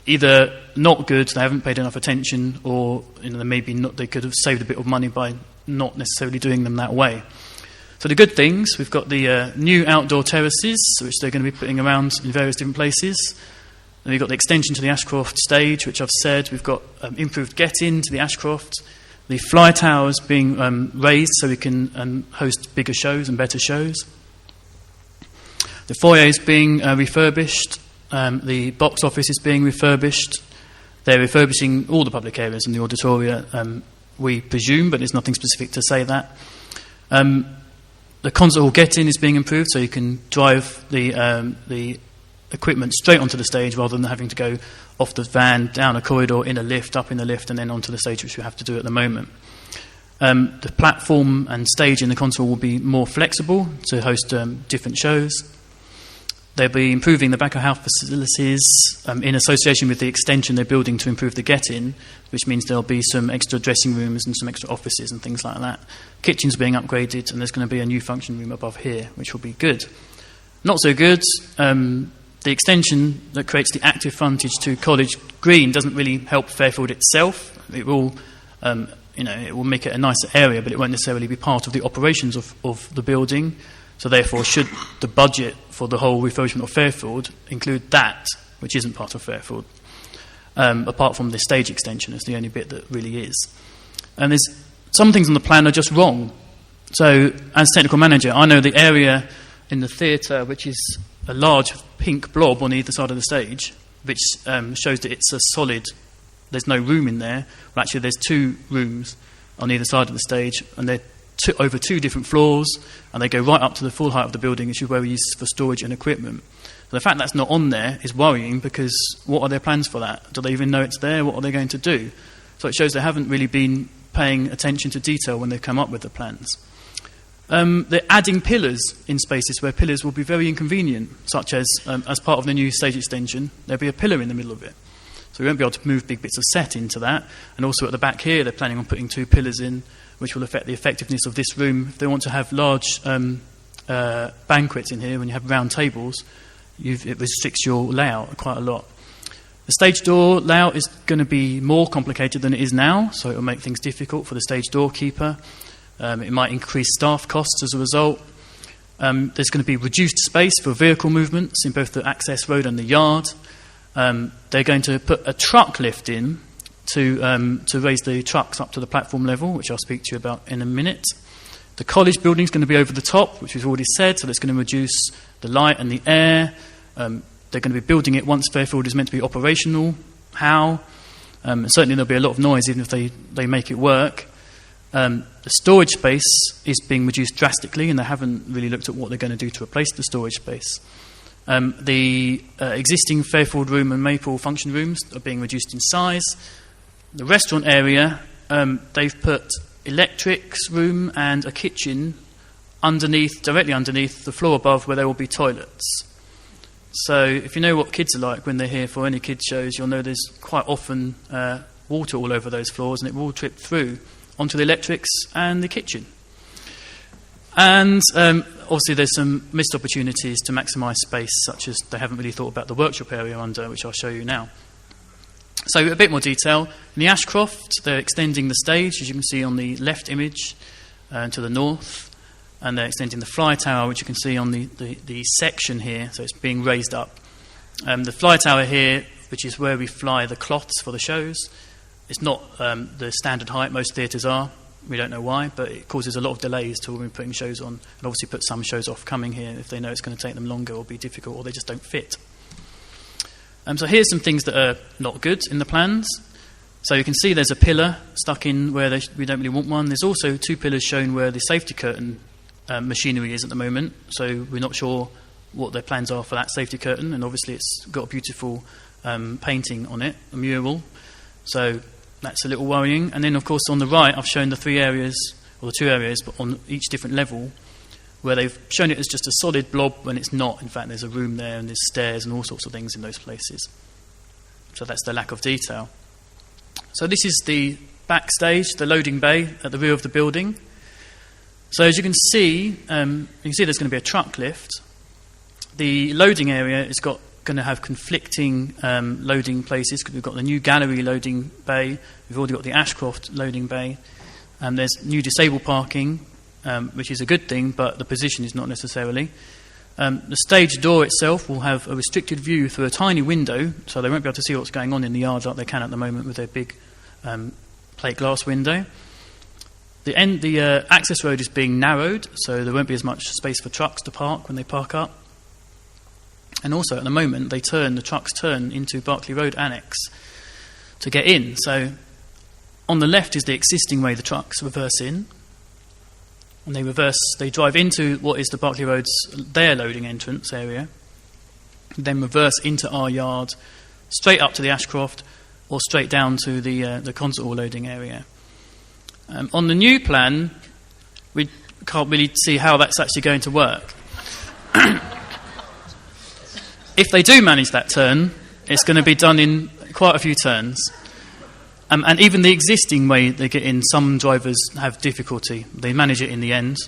either not good, they haven't paid enough attention, or maybe not, they could have saved a bit of money by not necessarily doing them that way. So the good things, we've got the new outdoor terraces, which they're going to be putting around in various different places. And we've got the extension to the Ashcroft stage, which I've said. We've got improved get-in to the Ashcroft. The fly towers being raised so we can host bigger shows and better shows. The foyer is being refurbished. The box office is being refurbished. They're refurbishing all the public areas in the auditoria, we presume, but there's nothing specific to say that. The concert hall get-in is being improved, so you can drive the equipment straight onto the stage rather than having to go off the van, down a corridor, in a lift, up in the lift, and then onto the stage, which we have to do at the moment. The platform and stage in the concert hall will be more flexible to host different shows. They'll be improving the back-of-house facilities in association with the extension they're building to improve the get-in, which means there'll be some extra dressing rooms and some extra offices and things like that. Kitchen's being upgraded, and there's going to be a new function room above here, which will be good. Not so good, the extension that creates the active frontage to College Green doesn't really help Fairfield itself. It will, it will make it a nicer area, but it won't necessarily be part of the operations of the building. So therefore, should the budget for the whole refurbishment of Fairfield include that, which isn't part of Fairfield, apart from the stage extension, is the only bit that really is. And there's some things on the plan are just wrong. So, as technical manager, I know the area in the theatre, which is a large pink blob on either side of the stage, which shows that it's a solid, there's no room in there. Well, actually, there's two rooms on either side of the stage, and they're over two different floors, and they go right up to the full height of the building, which is where we use for storage and equipment. So the fact that's not on there is worrying, because what are their plans for that? Do they even know it's there? What are they going to do? So it shows they haven't really been paying attention to detail when they've come up with the plans. They're adding pillars in spaces where pillars will be very inconvenient, such as part of the new stage extension, there'll be a pillar in the middle of it. So we won't be able to move big bits of set into that. And also at the back here, they're planning on putting two pillars in, which will affect the effectiveness of this room. If they want to have large banquets in here, when you have round tables, it restricts your layout quite a lot. The stage door layout is going to be more complicated than it is now, so it will make things difficult for the stage doorkeeper. It might increase staff costs as a result. There's going to be reduced space for vehicle movements in both the access road and the yard. They're going to put a truck lift in to raise the trucks up to the platform level, which I'll speak to you about in a minute. The college building is going to be over the top, which we've already said, so that's going to reduce the light and the air. They're going to be building it once Fairfield is meant to be operational. How? Certainly there'll be a lot of noise even if they make it work. The storage space is being reduced drastically, and they haven't really looked at what they're going to do to replace the storage space. The existing Fairfield room and Maple function rooms are being reduced in size. The restaurant area, they've put electrics room and a kitchen directly underneath the floor above, where there will be toilets. So if you know what kids are like when they're here for any kids shows, you'll know there's quite often water all over those floors, and it will trip through onto the electrics and the kitchen. And obviously there's some missed opportunities to maximise space, such as they haven't really thought about the workshop area under, which I'll show you now. So a bit more detail. In the Ashcroft, they're extending the stage, as you can see on the left image, to the north. And they're extending the fly tower, which you can see on the section here, so it's being raised up. The fly tower here, which is where we fly the cloths for the shows, It's not the standard height most theatres are. We don't know why, but it causes a lot of delays to when we're putting shows on, and obviously puts some shows off coming here if they know it's going to take them longer or be difficult, or they just don't fit. So here's some things that are not good in the plans. So you can see there's a pillar stuck in where we don't really want one. There's also 2 pillars shown where the safety curtain machinery is at the moment, so we're not sure what their plans are for that safety curtain, and obviously it's got a beautiful painting on it, a mural, so that's a little worrying. And then of course on the right I've shown the 3 areas, or the 2 areas, but on each different level, where they've shown it as just a solid blob when it's not. In fact, there's a room there and there's stairs and all sorts of things in those places. So that's the lack of detail. So this is the backstage, the loading bay at the rear of the building. So as you can see there's going to be a truck lift. The loading area is going to have conflicting loading places, because we've got the new gallery loading bay, we've already got the Ashcroft loading bay, and there's new disabled parking, which is a good thing, but the position is not necessarily. The stage door itself will have a restricted view through a tiny window, so they won't be able to see what's going on in the yard like they can at the moment with their big plate glass window. The access road is being narrowed, so there won't be as much space for trucks to park when they park up. And also at the moment the trucks turn into Berkeley Road Annex to get in. So on the left is the existing way the trucks reverse in, and they drive into what is the Berkeley Road's their loading entrance area, then reverse into our yard, straight up to the Ashcroft, or straight down to the concert hall loading area. On the new plan, we can't really see how that's actually going to work. If they do manage that turn, it's going to be done in quite a few turns. And even the existing way they get in, some drivers have difficulty. They manage it in the end.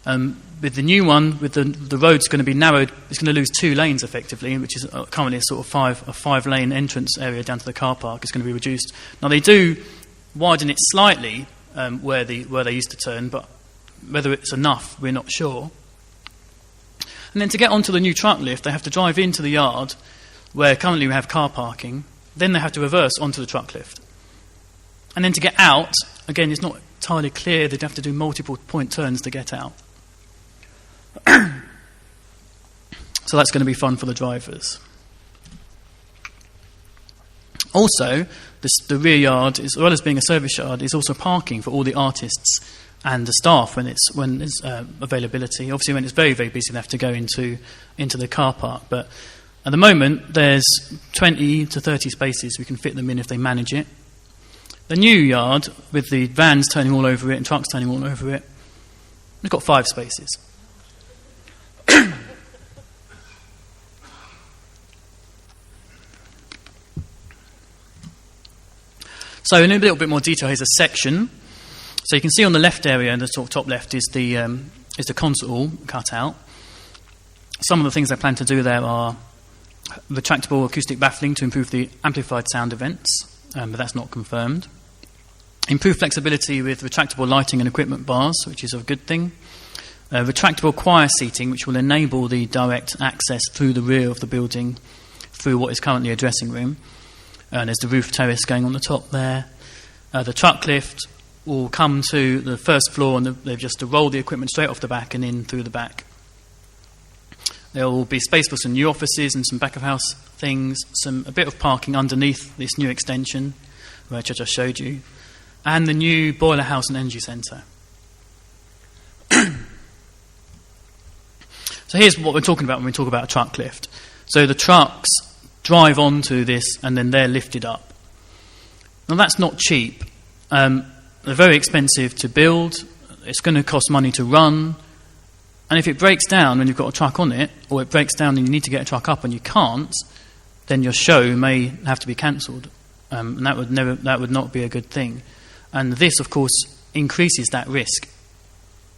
With the new one, with the road's going to be narrowed, it's going to lose 2 lanes effectively, which is currently a sort of 5-lane entrance area down to the car park. It's going to be reduced. Now they do widen it slightly where they used to turn, but whether it's enough, we're not sure. And then to get onto the new truck lift, they have to drive into the yard where currently we have car parking. Then they have to reverse onto the truck lift. And then to get out, again, it's not entirely clear. They'd have to do multiple point turns to get out. So that's going to be fun for the drivers. Also, the rear yard, as well as being a service yard, is also parking for all the artists and the staff when there's availability. Obviously, when it's very, very busy, they have to go into the car park. But at the moment, there's 20 to 30 spaces. We can fit them in if they manage it. The new yard, with the vans turning all over it and trucks turning all over it, we've got 5 spaces. So in a little bit more detail, here's a section. So you can see on the left area, in the sort of top left, is the concert hall cut out. Some of the things they plan to do there are retractable acoustic baffling to improve the amplified sound events, but that's not confirmed. Improve flexibility with retractable lighting and equipment bars, which is a good thing. Retractable choir seating, which will enable the direct access through the rear of the building, through what is currently a dressing room. And there's the roof terrace going on the top there. The truck lift will come to the first floor, and they've just to roll the equipment straight off the back and in through the back. There will be space for some new offices and some back of house things, a bit of parking underneath this new extension, which I just showed you, and the new boiler house and energy centre. So here's what we're talking about when we talk about a truck lift. So the trucks drive onto this and then they're lifted up. Now that's not cheap. They're very expensive to build. It's going to cost money to run. And if it breaks down when you've got a truck on it, or it breaks down and you need to get a truck up and you can't, then your show may have to be cancelled. And that would not be a good thing. And this, of course, increases that risk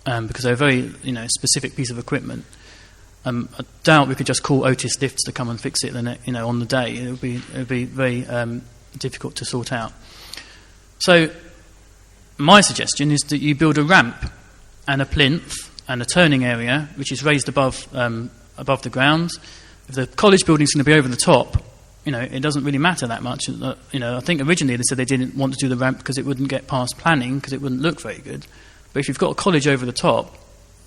because they're a very specific piece of equipment. I doubt we could just call Otis Lifts to come and fix it on the day. It would be very difficult to sort out. So my suggestion is that you build a ramp and a plinth and a turning area which is raised above the ground. If the college building is going to be over the top, it doesn't really matter that much. I think originally they said they didn't want to do the ramp because it wouldn't get past planning, because it wouldn't look very good. But if you've got a college over the top,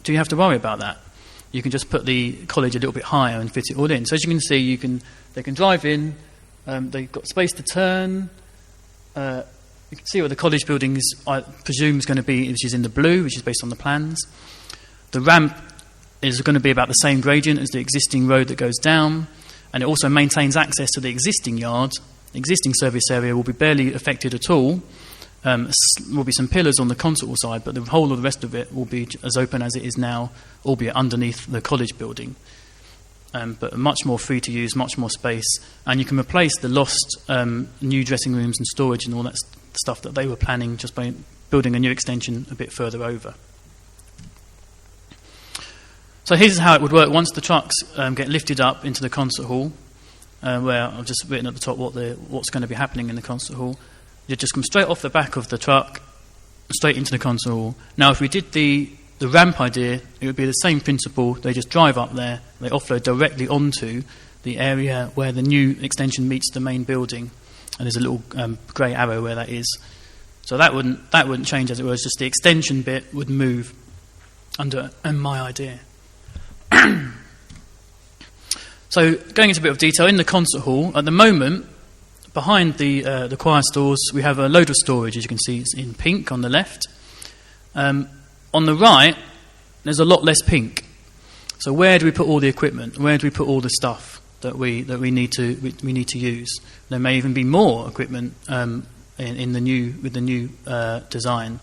do you have to worry about that? You can just put the college a little bit higher and fit it all in. So as you can see, they can drive in. They've got space to turn. You can see where the college building is, I presume, is going to be, which is in the blue, which is based on the plans. The ramp is going to be about the same gradient as the existing road that goes down, and it also maintains access to the existing yard. The existing service area will be barely affected at all. Will be some pillars on the concert hall side, but the whole of the rest of it will be as open as it is now, albeit underneath the college building. But much more free to use, much more space, and you can replace the lost new dressing rooms and storage and all that stuff that they were planning just by building a new extension a bit further over. So here's how it would work once the trucks get lifted up into the concert hall, where I've just written at the top what's going to be happening in the concert hall. You just come straight off the back of the truck, straight into the concert hall. Now, if we did the ramp idea, it would be the same principle. They just drive up there, they offload directly onto the area where the new extension meets the main building, and there's a little grey arrow where that is. So that wouldn't change as it was. Just the extension bit would move under my idea. So going into a bit of detail in the concert hall at the moment. Behind the choir stalls, we have a load of storage, as you can see. It's in pink on the left. On the right, there's a lot less pink. So where do we put all the equipment? Where do we put all the stuff that we need to use? There may even be more equipment with the new design.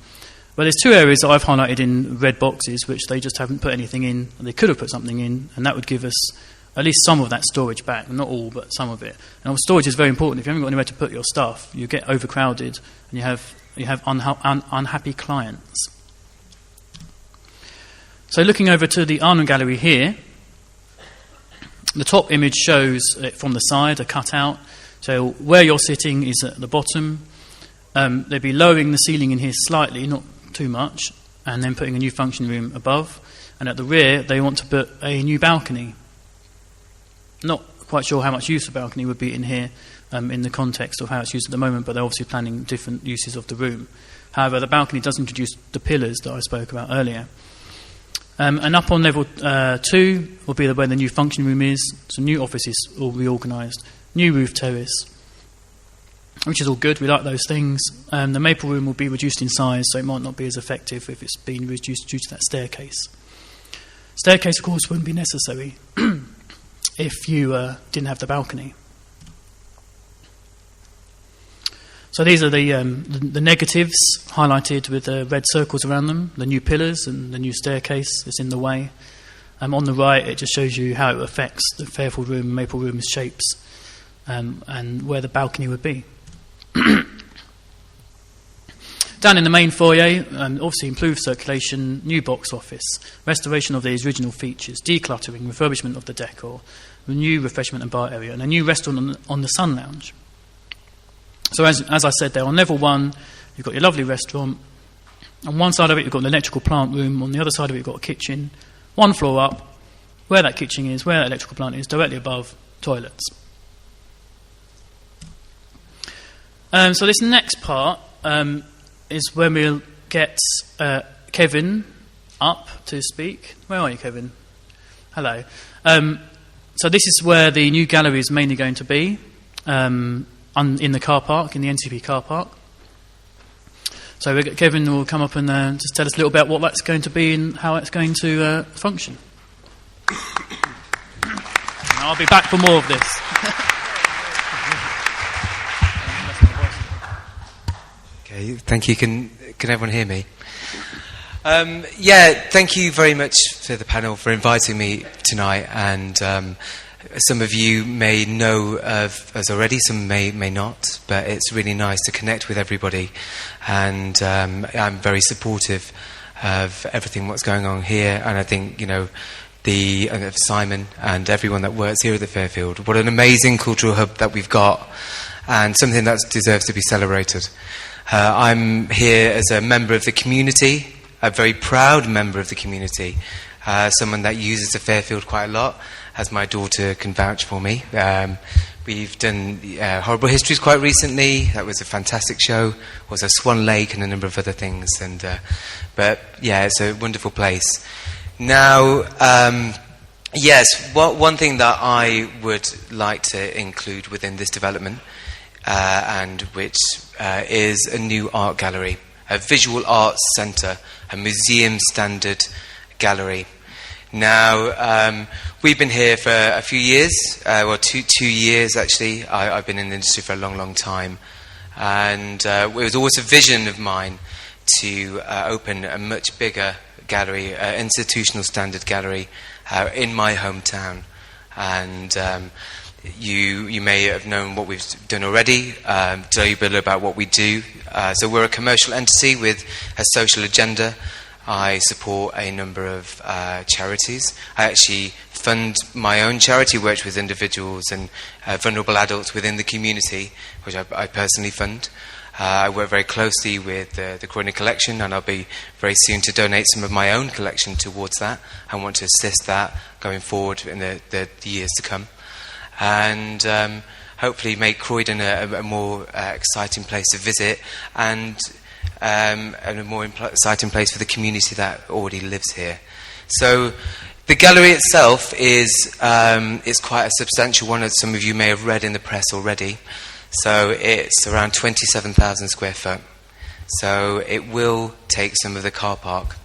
Well, there's two areas that I've highlighted in red boxes, which they just haven't put anything in. They could have put something in, and that would give us at least some of that storage back. Not all, but some of it. And storage is very important. If you haven't got anywhere to put your stuff, you get overcrowded and you have unhappy clients. So looking over to the Arnhem Gallery here, the top image shows it from the side, a cutout. So where you're sitting is at the bottom. They'd be lowering the ceiling in here slightly, not too much, and then putting a new function room above. And at the rear, they want to put a new balcony. Not quite sure how much use the balcony would be in here in the context of how it's used at the moment, but they're obviously planning different uses of the room. However, the balcony does introduce the pillars that I spoke about earlier. And up on level 2 will be where the new function room is. So new offices all reorganised. New roof terrace, which is all good. We like those things. The maple room will be reduced in size, so it might not be as effective if it's been reduced due to that staircase. Staircase, of course, wouldn't be necessary if you didn't have the balcony. So these are the negatives highlighted with the red circles around them, the new pillars and the new staircase that's in the way. On the right, it just shows you how it affects the Fairfield room and Maple room's shapes and where the balcony would be. Down in the main foyer, obviously improved circulation, new box office, restoration of these original features, decluttering, refurbishment of the decor, a new refreshment and bar area, and a new restaurant on the Sun Lounge. So as I said there, on level 1, you've got your lovely restaurant. On one side of it, you've got an electrical plant room. On the other side of it, you've got a kitchen. One floor up, where that kitchen is, where that electrical plant is, directly above, toilets. So this next part is when we'll get Kevin up to speak. Where are you, Kevin? Hello. So this is where the new gallery is mainly going to be, in the car park, in the NCP car park. So Kevin will come up and just tell us a little bit about what that's going to be and how it's going to function. And I'll be back for more of this. Okay, thank you. Can everyone hear me? Thank you very much to the panel for inviting me tonight. And some of you may know of us already, some may not. But it's really nice to connect with everybody. And I'm very supportive of everything what's going on here. And I think, of Simon and everyone that works here at the Fairfield. What an amazing cultural hub that we've got, and something that deserves to be celebrated. I'm here as a member of the community, a very proud member of the community, someone that uses the Fairfield quite a lot, as my daughter can vouch for me. We've done Horrible Histories quite recently. That was a fantastic show. Was a Swan Lake and a number of other things. But yeah, it's a wonderful place. Now, yes, one thing that I would like to include within this development, and which is a new art gallery, a visual arts centre, a museum standard gallery. Now, we've been here for a few years, two years actually. I've been in the industry for a long, long time. And it was always a vision of mine to open a much bigger gallery, institutional standard gallery, in my hometown. And you may have known what we've done already. Tell you a bit about what we do. So we're a commercial entity with a social agenda. I support a number of charities. I actually fund my own charity, work with individuals and vulnerable adults within the community, which I personally fund. I work very closely with the Croydon collection, and I'll be very soon to donate some of my own collection towards that. I want to assist that going forward in the years to come. And hopefully make Croydon a more exciting place to visit, and a more exciting place for the community that already lives here. So the gallery itself is quite a substantial one, as some of you may have read in the press already. So it's around 27,000 square foot. So it will take some of the car park.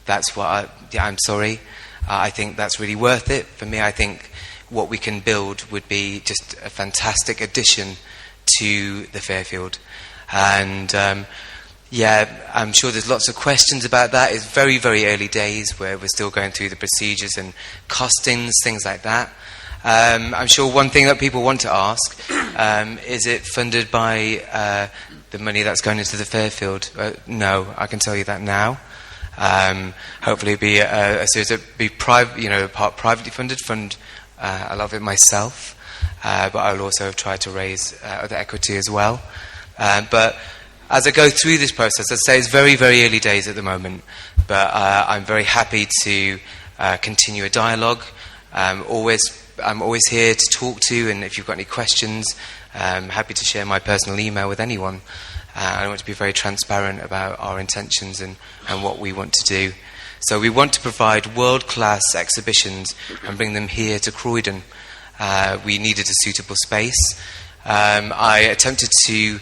That's what I'm sorry. I think that's really worth it. For me, I think what we can build would be just a fantastic addition to the Fairfield. And yeah, I'm sure there's lots of questions about that. It's very, very early days where we're still going through the procedures and costings, things like that. I'm sure one thing that people want to ask, is it funded by the money that's going into the Fairfield? No, I can tell you that now. Hopefully it'll be a series of part privately funded, fund a lot of it myself, but I'll also try to raise other equity as well. But as I go through this process, I'd say it's very, very early days at the moment, but I'm very happy to continue a dialogue. I'm always here to talk to, and if you've got any questions, I'm happy to share my personal email with anyone. I want to be very transparent about our intentions and what we want to do. So we want to provide world-class exhibitions and bring them here to Croydon. We needed a suitable space. I attempted to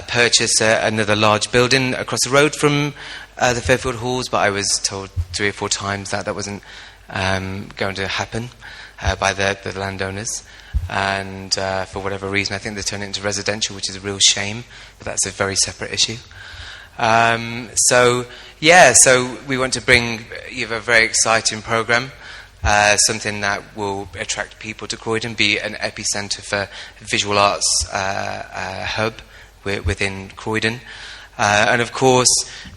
purchase another large building across the road from the Fairfield Halls, but I was told 3 or 4 times that wasn't going to happen by the landowners. And for whatever reason, I think they turned it into residential, which is a real shame, but that's a very separate issue. So we want to bring you a very exciting programme, something that will attract people to Croydon, be an epicentre for visual arts hub within Croydon, and of course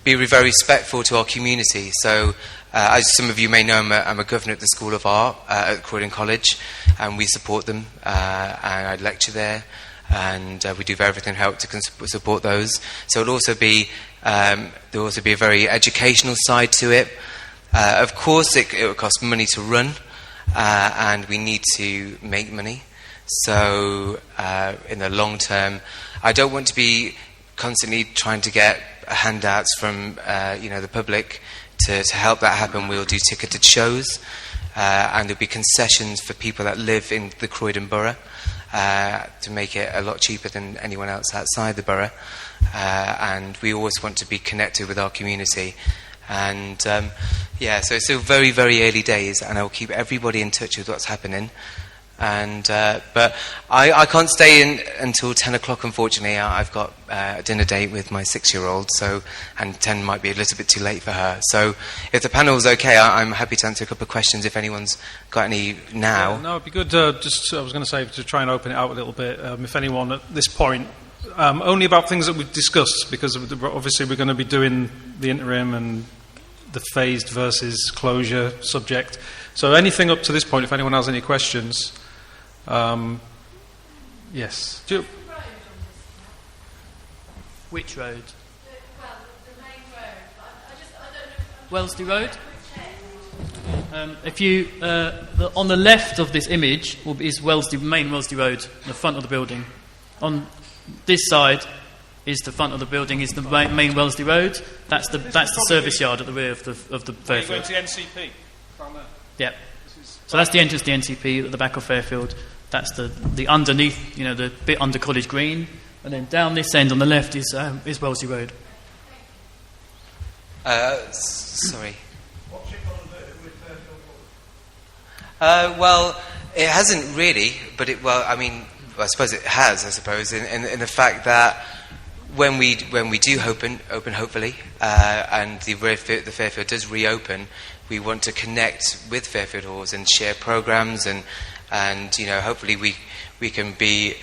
be very respectful to our community. So as some of you may know, I'm a governor at the School of Art at Croydon College, and we support them, and I lecture there, and we do everything to help to support those. So there'll also be a very educational side to it. Of course, it will cost money to run, and we need to make money. So in the long term, I don't want to be constantly trying to get handouts from the public. To help that happen, we'll do ticketed shows, and there'll be concessions for people that live in the Croydon borough to make it a lot cheaper than anyone else outside the borough. And we always want to be connected with our community. And so it's still very, very early days, and I'll keep everybody in touch with what's happening. And but I can't stay in until 10 o'clock, unfortunately. I've got a dinner date with my 6-year-old, and 10 might be a little bit too late for her. So if the panel's okay, I'm happy to answer a couple of questions if anyone's got any now. No, it'd be good, I was going to say, to try and open it out a little bit, if anyone at this point, only about things that we've discussed, because obviously we're going to be doing the interim and the phased versus closure subject. So anything up to this point, if anyone has any questions... yes. Which road? The main road. I don't know. Wellesley Road? If you on the left of this image is main Wellesley Road, the front of the building. On this side is the front of the building, is the main Wellesley Road. That's the service yard at the rear of the Fairfield. Going to the NCP from there. Yeah. So that's the entrance to the NCP at the back of Fairfield. That's the underneath, the bit under College Green, and then down this end on the left is Wellesley Road. Sorry. Well, it hasn't really, but I suppose it has. I suppose in the fact that when we do open hopefully, and the Fairfield does reopen, we want to connect with Fairfield Halls and share programs and hopefully we can be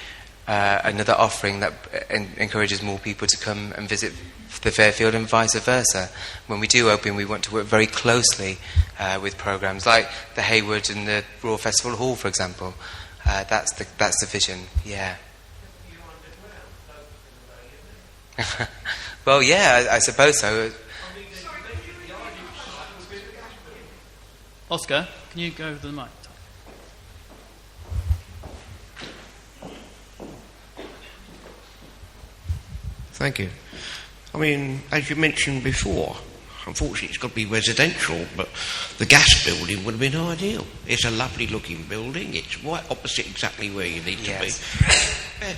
another offering that encourages more people to come and visit the Fairfield and vice versa. When we do open, we want to work very closely with programs like the Hayward and the Royal Festival Hall, for example. That's the vision. Yeah. Well, yeah, I suppose so. Oscar, can you go over the mic? Thank you. As you mentioned before, unfortunately it's got to be residential, but the gas building would have been ideal. It's a lovely looking building. It's right opposite exactly where you need to be.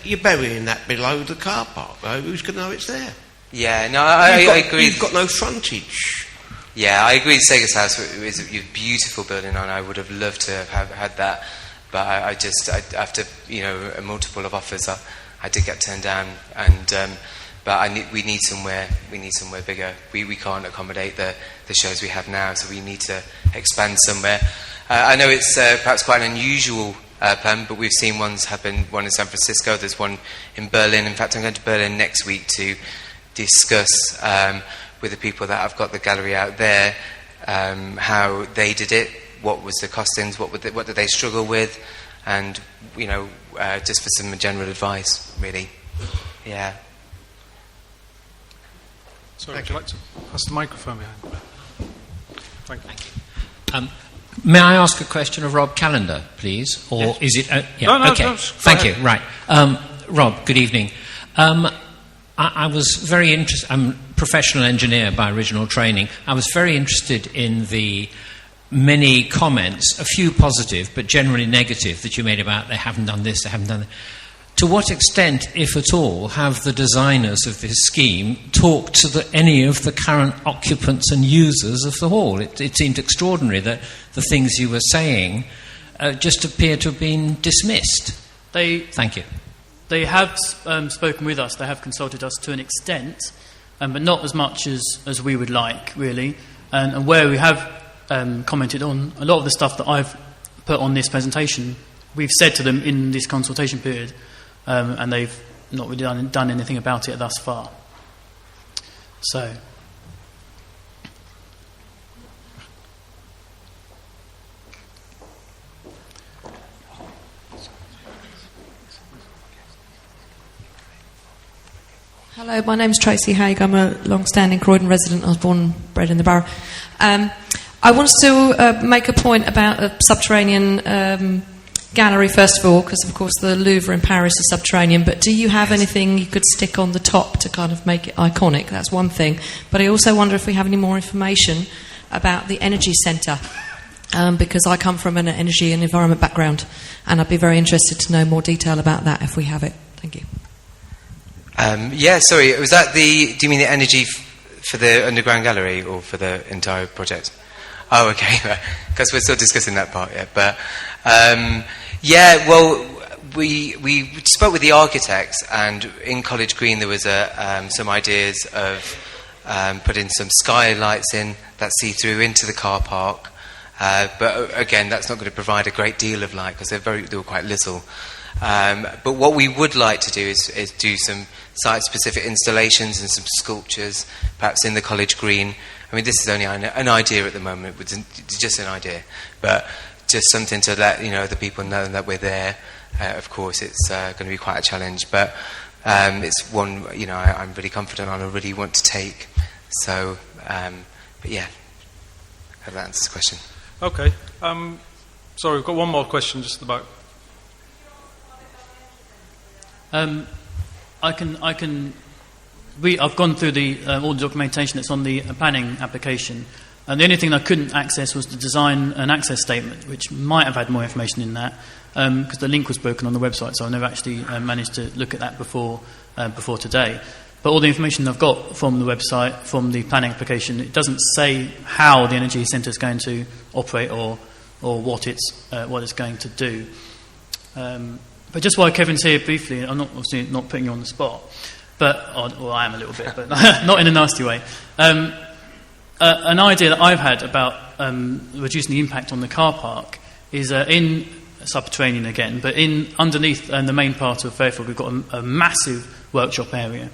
You're burying that below the car park, though. Who's going to know it's there? Yeah, no, I agree. You've got no frontage. Yeah, I agree. Sega's house is a beautiful building, and I would have loved to have had that. But I after a multiple of offers, I did get turned down, and but we need somewhere bigger. We can't accommodate the shows we have now, so we need to expand somewhere. I know it's perhaps quite an unusual plan, but we've seen one in San Francisco. There's one in Berlin. In fact, I'm going to Berlin next week to discuss with the people that have got the gallery out there how they did it, what was the costings, what did they struggle with, and just for some general advice, really. Yeah. Sorry, would you like to pass the microphone behind? Thank you. May I ask a question of Rob Callender, please? Or yes. Is it... No, okay. Thank you. Right. Rob, good evening. I was very interested... I'm a professional engineer by original training. I was very interested in the many comments, a few positive, but generally negative, that you made about they haven't done this, they haven't done that. To what extent, if at all, have the designers of this scheme talked to any of the current occupants and users of the hall? It seemed extraordinary that the things you were saying just appear to have been dismissed. Thank you. They have spoken with us. They have consulted us to an extent, but not as much as we would like, really. And where we have commented on a lot of the stuff that I've put on this presentation, we've said to them in this consultation period, and they've not really done anything about it thus far. So... Hello, my name's Tracy Haig. I'm a long-standing Croydon resident. I was born and bred in the borough. I wanted to make a point about a subterranean gallery, first of all, because, of course, the Louvre in Paris is subterranean, but do you have anything you could stick on the top to kind of make it iconic? That's one thing. But I also wonder if we have any more information about the energy centre, because I come from an energy and environment background, and I'd be very interested to know more detail about that if we have it. Thank you. Sorry, was that do you mean the energy for the underground gallery or for the entire project? Oh, okay, because we're still discussing that part yet. But, we spoke with the architects, and in College Green there was some ideas of putting some skylights in that see through into the car park. But again, that's not going to provide a great deal of light because they were quite little. But what we would like to do is do some site-specific installations and some sculptures, perhaps in the College Green. I mean, this is only an idea at the moment. It's just an idea, but just something to let the people know that we're there. Of course, it's going to be quite a challenge, but it's one I'm really confident on. I really want to take. So, but yeah, hope that answers the question. Okay. Sorry, we've got one more question just about. I've gone through all the documentation that's on the planning application, and the only thing I couldn't access was the design and access statement, which might have had more information in that, because the link was broken on the website, so I never actually managed to look at that before today. But all the information I've got from the website, from the planning application, it doesn't say how the energy centre is going to operate or what it's going to do. But just while Kevin's here briefly, I'm obviously not putting you on the spot, but well, I am a little bit, but not in a nasty way. An idea that I've had about reducing the impact on the car park is in subterranean again, but underneath the main part of Fairfield, we've got a massive workshop area.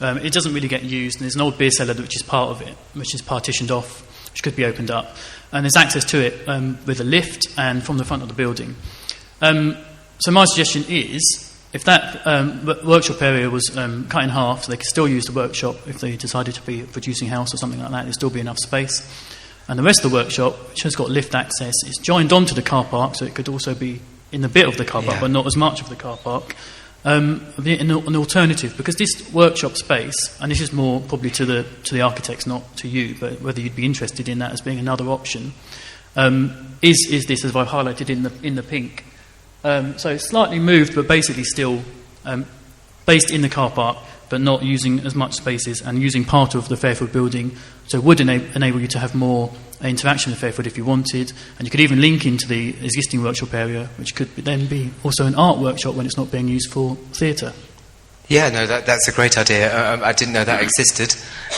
It doesn't really get used, and there's an old beer cellar which is part of it, which is partitioned off, which could be opened up, and there's access to it with a lift and from the front of the building. So my suggestion is, if that workshop area was cut in half, so they could still use the workshop if they decided to be a producing house or something like that, there'd still be enough space. And the rest of the workshop, which has got lift access, is joined onto the car park, so it could also be in the bit of the car park, but not as much of the car park. An alternative, because this workshop space, and this is more probably to the architects, not to you, but whether you'd be interested in that as being another option, is this, as I've highlighted in the pink. So slightly moved, but basically still based in the car park, but not using as much spaces and using part of the Fairfield building, so it would enable you to have more interaction with Fairfield if you wanted, and you could even link into the existing workshop area, which could then be also an art workshop when it's not being used for theatre. Yeah, no, that's a great idea. I didn't know that existed,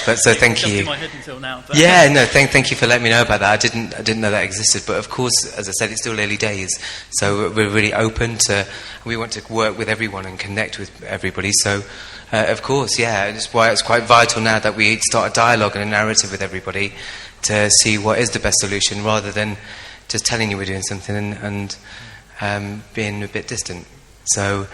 but so thank you. In my head until now. But Yeah, no, thank you for letting me know about that. I didn't know that existed, but of course, as I said, it's still early days, so we're really open to. We want to work with everyone and connect with everybody. So, of course, yeah, that's why it's quite vital now that we start a dialogue and a narrative with everybody to see what is the best solution, rather than just telling you we're doing something and being a bit distant. So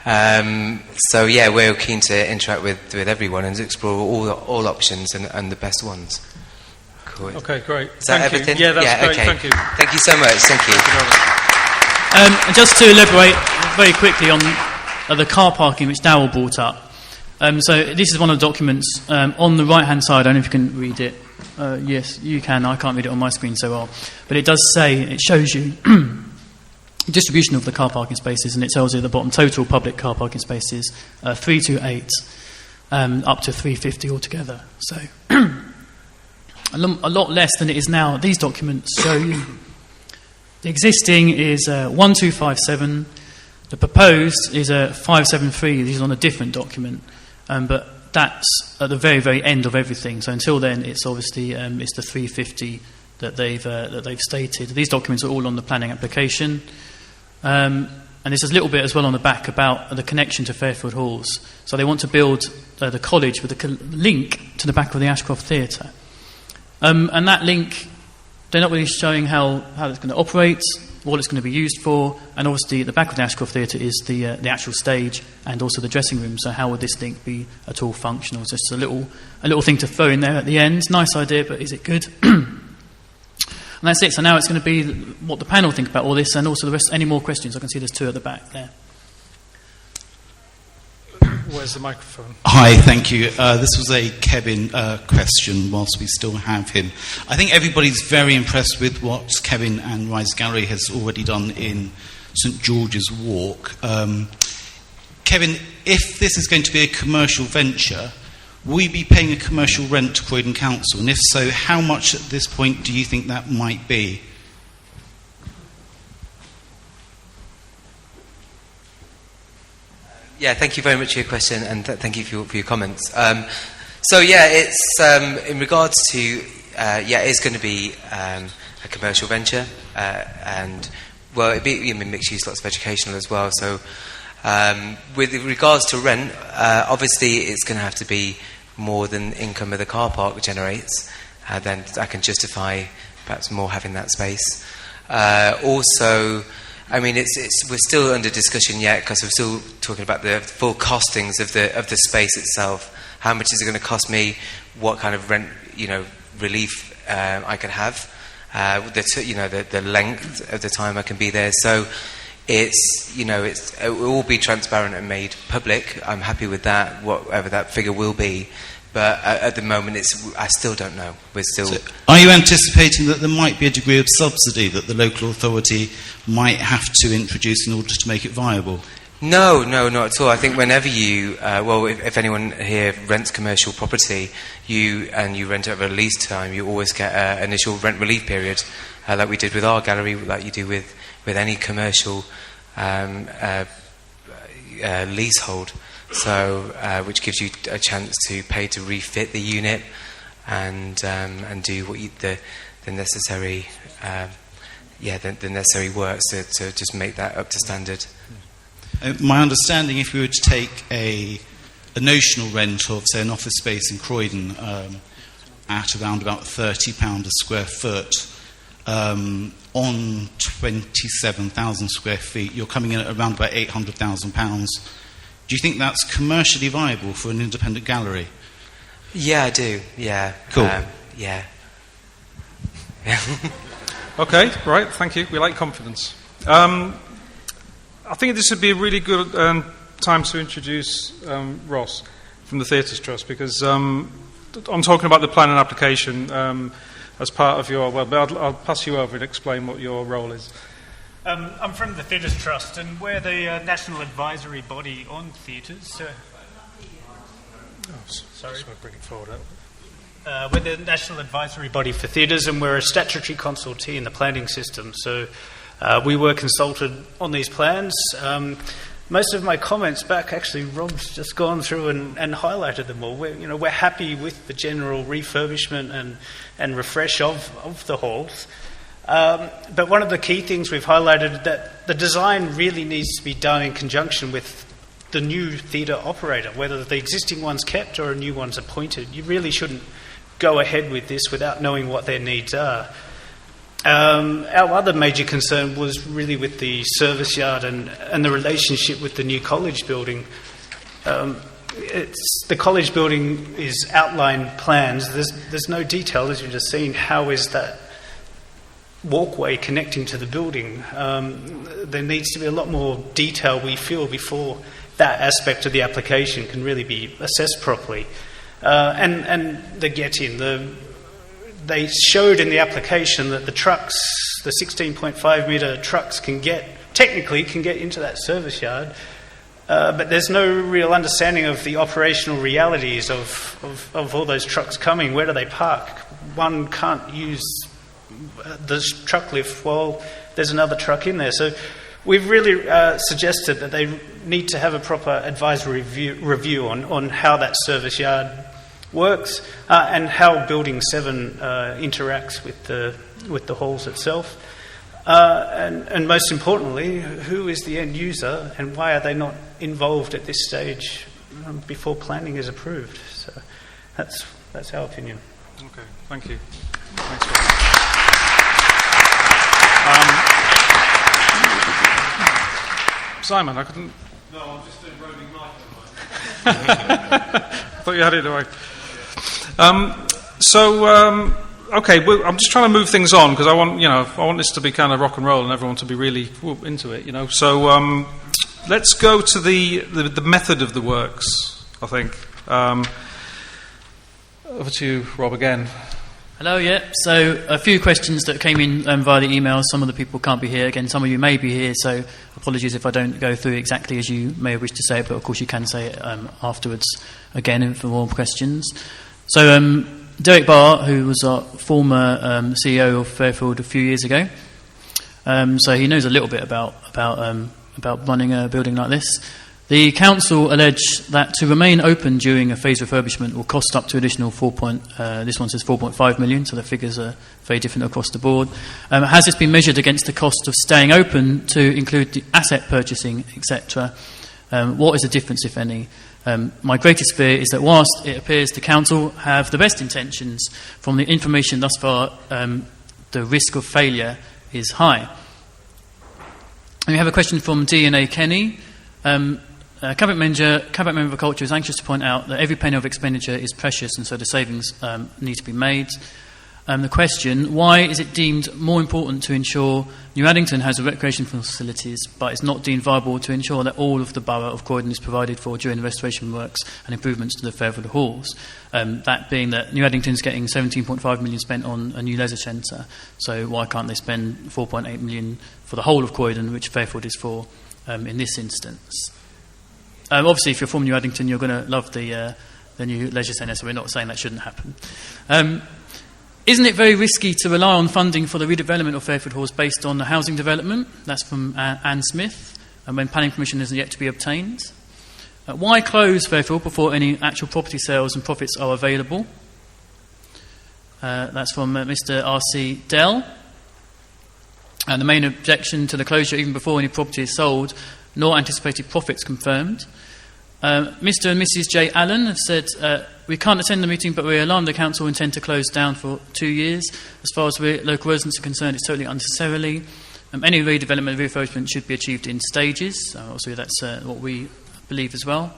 yeah, we're keen to interact with everyone and explore all options and the best ones. Cool. Okay, great. Is that Thank you. everything? Yeah, that's great. Okay. Thank you. Thank you so much. Thank you. And just to elaborate very quickly on the car parking, which Darryl brought up. So this is one of the documents on the right-hand side. I don't know if you can read it. Yes, you can. I can't read it on my screen so well. But it does say, it shows you distribution of the car parking spaces, and it tells you at the bottom total public car parking spaces 328 up to 350 altogether. So a lot less than it is now. These documents show you the existing is 1257, the proposed is 573. These are on a different document, but that's at the very, very end of everything. So until then, it's obviously it's the 350 that they've stated. These documents are all on the planning application. And there's a little bit as well on the back about the connection to Fairfield Halls. So they want to build the college with a link to the back of the Ashcroft Theatre. And that link, they're not really showing how it's going to operate, what it's going to be used for, and obviously at the back of the Ashcroft Theatre is the actual stage and also the dressing room. So how would this link be at all functional? It's just a little thing to throw in there at the end. Nice idea, but is it good? And that's it. So now it's going to be what the panel think about all this, and also the rest. Any more questions? I can see there's two at the back there. Where's the microphone? Hi, thank you. This was a Kevin question whilst we still have him. I think everybody's very impressed with what Kevin and Rise Gallery has already done in St George's Walk. Kevin, if this is going to be a commercial venture, will you be paying a commercial rent to Croydon Council? And if so, how much at this point do you think that might be? Yeah, thank you very much for your question, and thank you for your comments. So yeah, it's in regards to it's going to be a commercial venture, and well, it'd be mixed use, lots of educational as well. So with regards to rent, obviously it's going to have to be more than income of the car park generates. Then I can justify perhaps more having that space. Also, I mean, we're still under discussion yet because we're still talking about the full costings of the space itself. How much is it going to cost me? What kind of rent, relief I can have? the length of the time I can be there. So it will all be transparent and made public. I'm happy with that, whatever that figure will be. But at the moment, I still don't know. We're still. So are you anticipating that there might be a degree of subsidy that the local authority might have to introduce in order to make it viable? No, not at all. I think whenever you, if anyone here rents commercial property, you rent it over a lease time, you always get an initial rent relief period, like we did with our gallery, like you do with any commercial leasehold. So, which gives you a chance to pay to refit the unit and do the necessary the necessary works to just make that up to standard. My understanding, if we were to take a notional rent of, say, an office space in Croydon at around about £30 a square foot, on 27,000 square feet, you're coming in at around about £800,000. Do you think that's commercially viable for an independent gallery? Yeah, I do. Yeah. Cool. Yeah. Okay, right, thank you. We like confidence. I think this would be a really good time to introduce Ross from the Theatres Trust, because I'm talking about the plan and application as part of your... Well, I'll pass you over and explain what your role is. I'm from the Theatres Trust, and we're the national advisory body on theatres. Sorry. Just bring it forward. We're the national advisory body for theatres, and we're a statutory consultee in the planning system. So we were consulted on these plans. Most of my comments back, actually, Rob's just gone through and highlighted them all. We're happy with the general refurbishment and refresh of the halls. But one of the key things we've highlighted that the design really needs to be done in conjunction with the new theatre operator, whether the existing one's kept or a new one's appointed. You really shouldn't go ahead with this without knowing what their needs are. Our other major concern was really with the service yard and the relationship with the new college building. The college building is outlined plans. There's no detail, as you've just seen. How is that walkway connecting to the building? There needs to be a lot more detail, we feel, before that aspect of the application can really be assessed properly. And the get-in, they showed in the application that the trucks, the 16.5 metre trucks technically can get into that service yard, but there's no real understanding of the operational realities of all those trucks coming. Where do they park? One can't use the truck lift while there's another truck in there. So we've really suggested that they need to have a proper advisory review on how that service yard works and how Building 7 interacts with the halls itself. And most importantly, who is the end user and why are they not involved at this stage before planning is approved? So that's our opinion. Okay, thank you. Thanks for Simon, I couldn't... No, I'm just doing roaming life at the moment. I thought you had it away. Okay, I'm just trying to move things on because I want this to be kind of rock and roll and everyone to be really into it, So let's go to the method of the works, I think. Over to you, Rob, again. Hello, yeah. So a few questions that came in via the email. Some of the people can't be here. Again, some of you may be here, so apologies if I don't go through exactly as you may wish to say it, but of course you can say it afterwards again for more questions. So Derek Barr, who was our former CEO of Fairfield a few years ago, so he knows a little bit about running a building like this. The council alleged that to remain open during a phased refurbishment will cost up to additional this one says 4.5 million, so the figures are very different across the board. Has this been measured against the cost of staying open to include the asset purchasing, etc.? What is the difference, if any? My greatest fear is that whilst it appears the council have the best intentions, from the information thus far, the risk of failure is high. And we have a question from D&A Kenny. Cabinet Member of Culture is anxious to point out that every penny of expenditure is precious and so the savings need to be made. the question, why is it deemed more important to ensure New Addington has recreational facilities, but it's not deemed viable to ensure that all of the borough of Croydon is provided for during the restoration works and improvements to the Fairfield Halls? That being that New Addington's getting 17.5 million spent on a new leisure centre, so why can't they spend 4.8 million for the whole of Croydon, which Fairfield is for in this instance? Obviously, if you're from New Addington, you're going to love the new leisure centre, so we're not saying that shouldn't happen. Isn't it very risky to rely on funding for the redevelopment of Fairfield Halls based on the housing development? That's from Anne Smith, and when planning permission is yet to be obtained. Why close Fairfield before any actual property sales and profits are available? That's from Mr. R.C. Dell. And the main objection to the closure, even before any property is sold, nor anticipated profits confirmed. Mr. and Mrs. J. Allen have said, we can't attend the meeting, but we're alarmed the council intend to close down for 2 years. As far as local residents are concerned, it's totally unnecessarily. Any redevelopment and refurbishment should be achieved in stages. Obviously, that's what we believe as well.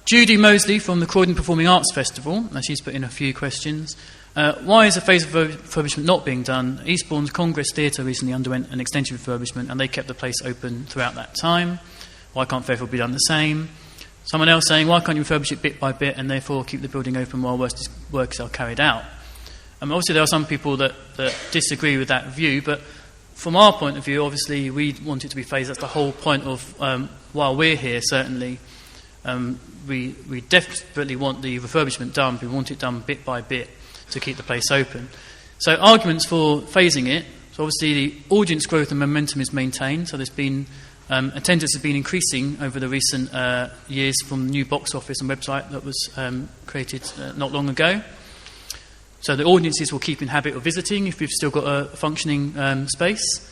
Judy Mosley from the Croydon Performing Arts Festival, she's put in a few questions. Why is a phase of refurbishment not being done? Eastbourne's Congress Theatre recently underwent an extensive refurbishment and they kept the place open throughout that time. Why can't Fairfield be done the same? Someone else saying, why can't you refurbish it bit by bit and therefore keep the building open while works are carried out? Obviously, there are some people that disagree with that view, but from our point of view, obviously, we want it to be phased. That's the whole point of while we're here, certainly. We desperately want the refurbishment done. We want it done bit by bit to keep the place open. So arguments for phasing it. So obviously, the audience growth and momentum is maintained. So there's been attendance has been increasing over the recent years from the new box office and website that was created not long ago. So the audiences will keep in habit of visiting if we've still got a functioning space.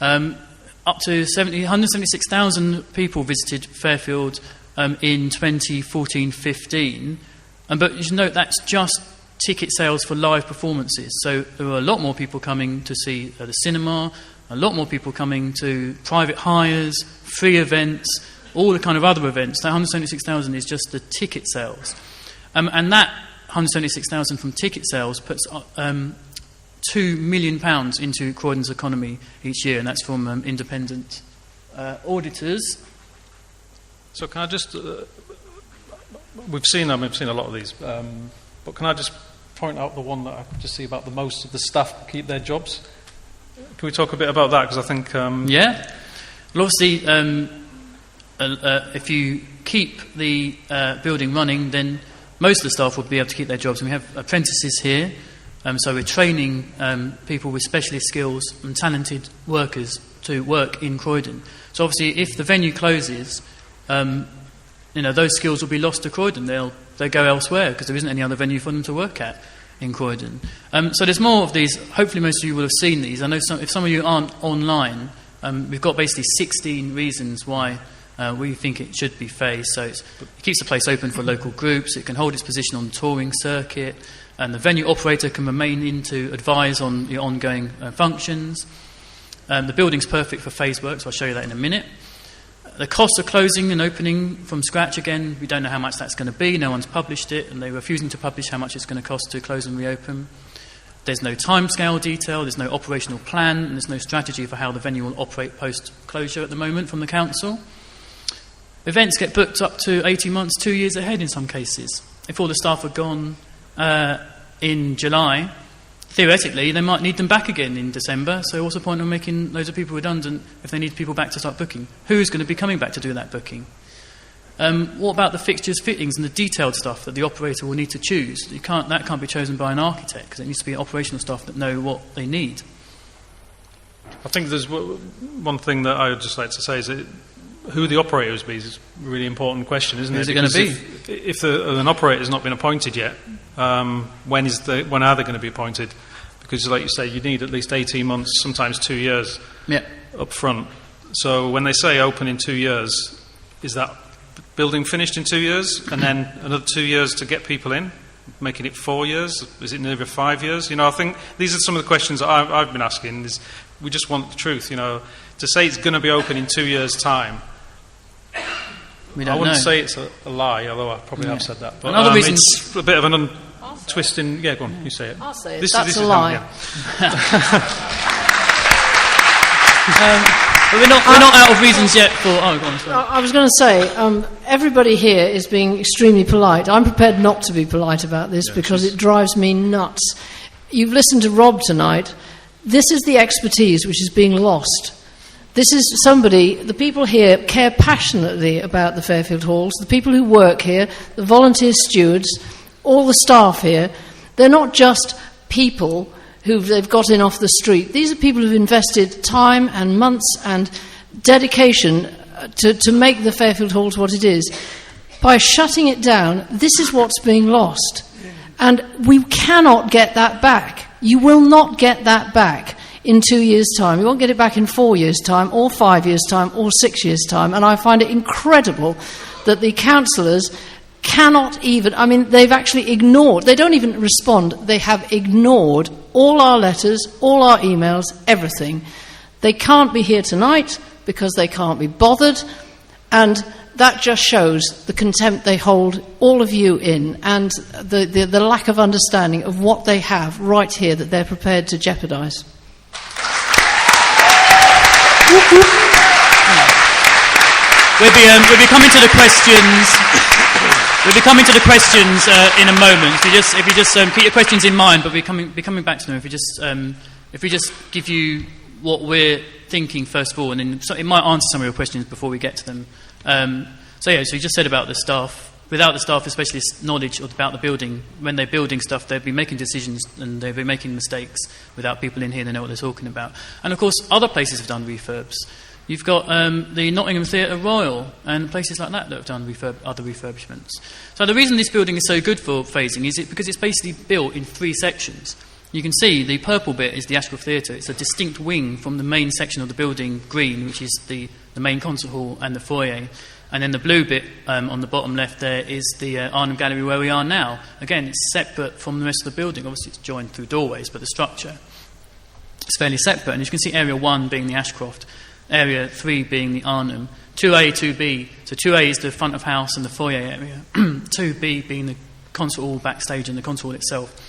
Up to 176,000 people visited Fairfield in 2014-15. But you should note that's just ticket sales for live performances. So there were a lot more people coming to see the cinema, a lot more people coming to private hires, free events, all the kind of other events. That 176,000 is just the ticket sales. And that 176,000 from ticket sales puts £2 million into Croydon's economy each year, and that's from independent auditors. So can I just... we've seen a lot of these, but can I just point out the one that I just see about the most of the staff keep their jobs? Can we talk a bit about that? Because I think... Yeah. Well, obviously, if you keep the building running, then most of the staff will be able to keep their jobs. And we have apprentices here, so we're training people with specialist skills and talented workers to work in Croydon. So obviously, if the venue closes, those skills will be lost to Croydon. They'll go elsewhere because there isn't any other venue for them to work at in Croydon. So there's more of these. Hopefully most of you will have seen these. I know if some of you aren't online, we've got basically 16 reasons why we think it should be phased. So it keeps the place open for local groups, it can hold its position on the touring circuit, and the venue operator can remain in to advise on the ongoing functions. The building's perfect for phase work, so I'll show you that in a minute. The cost of closing and opening from scratch, again, we don't know how much that's going to be. No one's published it, and they're refusing to publish how much it's going to cost to close and reopen. There's no timescale detail, there's no operational plan, and there's no strategy for how the venue will operate post-closure at the moment from the council. Events get booked up to 18 months, 2 years ahead in some cases. If all the staff are gone in July, theoretically, they might need them back again in December, so what's the point of making loads of people redundant if they need people back to start booking? Who's going to be coming back to do that booking? What about the fixtures, fittings and the detailed stuff that the operator will need to choose? That can't be chosen by an architect because it needs to be operational staff that know what they need. I think there's one thing that I would just like to say is that who the operator is a really important question, isn't it? Who's it going to be? If an operator has not been appointed yet, when are they going to be appointed? Because, like you say, you need at least 18 months, sometimes 2 years up front. So when they say open in 2 years, is that building finished in 2 years and then another 2 years to get people in, making it 4 years? Is it nearly 5 years? I think these are some of the questions that I've been asking. We just want the truth, To say it's going to be open in 2 years' time, I wouldn't say it's a lie, although I probably have said that. But another reason, it's a bit of an twisting... Yeah, go on, you say it. I'll say it. This That's is a lie. But we're not out of reasons yet for... Oh, go on. Sorry. I was going to say, everybody here is being extremely polite. I'm prepared not to be polite about this because it drives me nuts. You've listened to Rob tonight. This is the expertise which is being lost. This is somebody, the people here care passionately about the Fairfield Halls, the people who work here, the volunteer stewards, all the staff here. They're not just people who they've got in off the street. These are people who've invested time and months and dedication to make the Fairfield Halls what it is. By shutting it down, this is what's being lost. And we cannot get that back. You will not get that back in 2 years' time. You won't get it back in 4 years' time, or 5 years' time, or 6 years' time. And I find it incredible that the councillors cannot even... I mean, they've actually ignored... They don't even respond. They have ignored all our letters, all our emails, everything. They can't be here tonight because they can't be bothered. And that just shows the contempt they hold all of you in, and the lack of understanding of what they have right here that they're prepared to jeopardise. We'll be coming to the questions. We'll be coming to the questions in a moment. If you just keep your questions in mind, but we'll be coming back to them. If we just give you what we're thinking first of all, and then it might answer some of your questions before we get to them. So you just said about the staff. Without the staff, especially knowledge about the building, when they're building stuff, they'll be making decisions and they'll be making mistakes without people in here that know what they're talking about. And of course, other places have done refurbs. You've got the Nottingham Theatre Royal and places like that have done other refurbishments. So the reason this building is so good for phasing is because it's basically built in 3 sections. You can see the purple bit is the Ashcroft Theatre. It's a distinct wing from the main section of the building, green, which is the main concert hall and the foyer. And then the blue bit on the bottom left there is the Arnhem Gallery where we are now. Again, it's separate from the rest of the building. Obviously, it's joined through doorways, but the structure is fairly separate. And you can see Area 1 being the Ashcroft, Area 3 being the Arnhem, 2A, 2B. So 2A is the front of house and the foyer area, 2B being the concert hall backstage and the concert hall itself.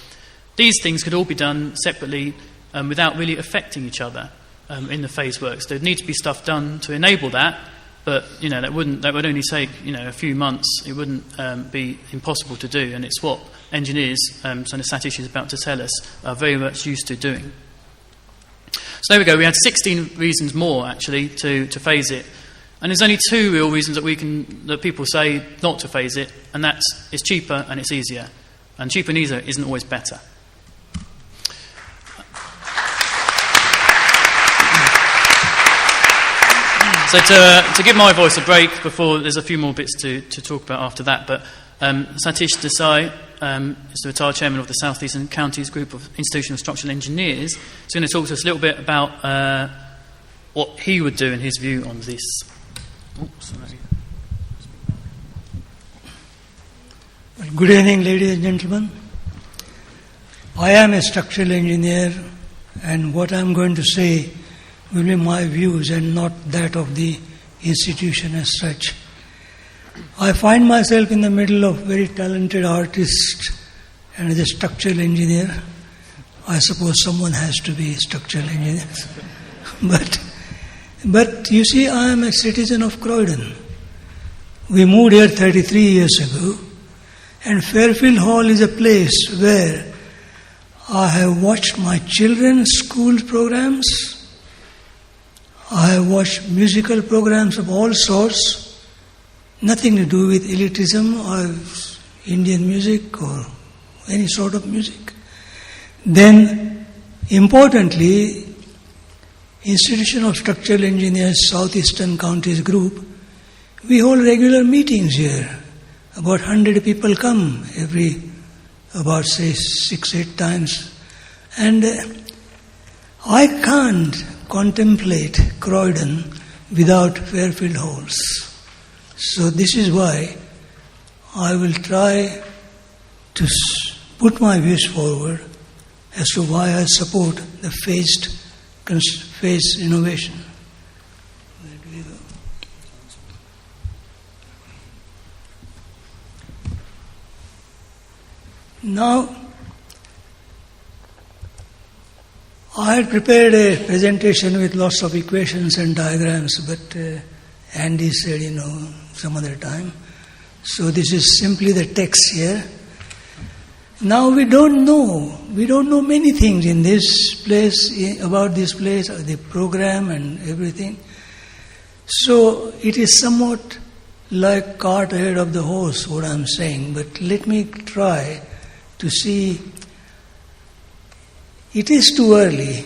These things could all be done separately without really affecting each other in the phase works. There'd need to be stuff done to enable that. But that would only take a few months. It wouldn't be impossible to do, and it's what engineers, so Satish is about to tell us, are very much used to doing. So there we go. We had 16 reasons more actually to phase it, and there's only 2 real reasons that people say not to phase it, and that's it's cheaper and it's easier, and cheaper and easier isn't always better. So to give my voice a break before there's a few more bits to talk about after that, but Satish Desai is the retired chairman of the South Eastern Counties Group of Institutional Structural Engineers. He's going to talk to us a little bit about what he would do in his view on this. Good evening, ladies and gentlemen. I am a structural engineer, and what I'm going to say will be my views and not that of the institution as such. I find myself in the middle of very talented artists and as a structural engineer. I suppose someone has to be a structural engineer. But you see, I am a citizen of Croydon. We moved here 33 years ago, and Fairfield Hall is a place where I have watched my children's school programs. I have watched musical programs of all sorts, nothing to do with elitism or Indian music or any sort of music. Then, importantly, Institution of Structural Engineers South Eastern Counties Group, we hold regular meetings here. About 100 people come every, about say 6-8 times. And I can't contemplate Croydon without Fairfield Halls. So this is why I will try to put my views forward as to why I support the phased innovation. Where do we go? Now, I had prepared a presentation with lots of equations and diagrams, but Andy said, some other time. So this is simply the text here. Now we don't know many things in this place, about this place, the program and everything. So it is somewhat like cart ahead of the horse, what I'm saying, but let me try to see. It is too early,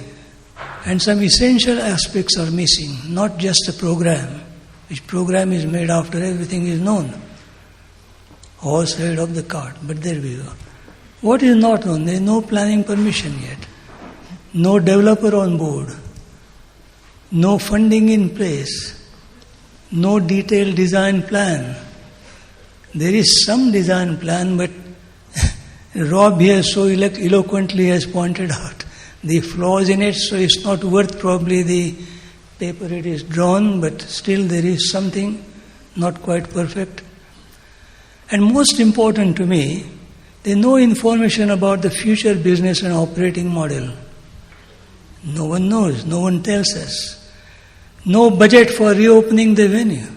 and some essential aspects are missing, not just the program, which program is made after everything is known. Horse ahead of the cart, but there we go. What is not known? There is no planning permission yet, no developer on board, no funding in place, no detailed design plan. There is some design plan, but Rob here so eloquently has pointed out the flaws in it, so it's not worth probably the paper it is drawn, but still there is something not quite perfect. And most important to me, there is no information about the future business and operating model. No one knows, no one tells us. No budget for reopening the venue.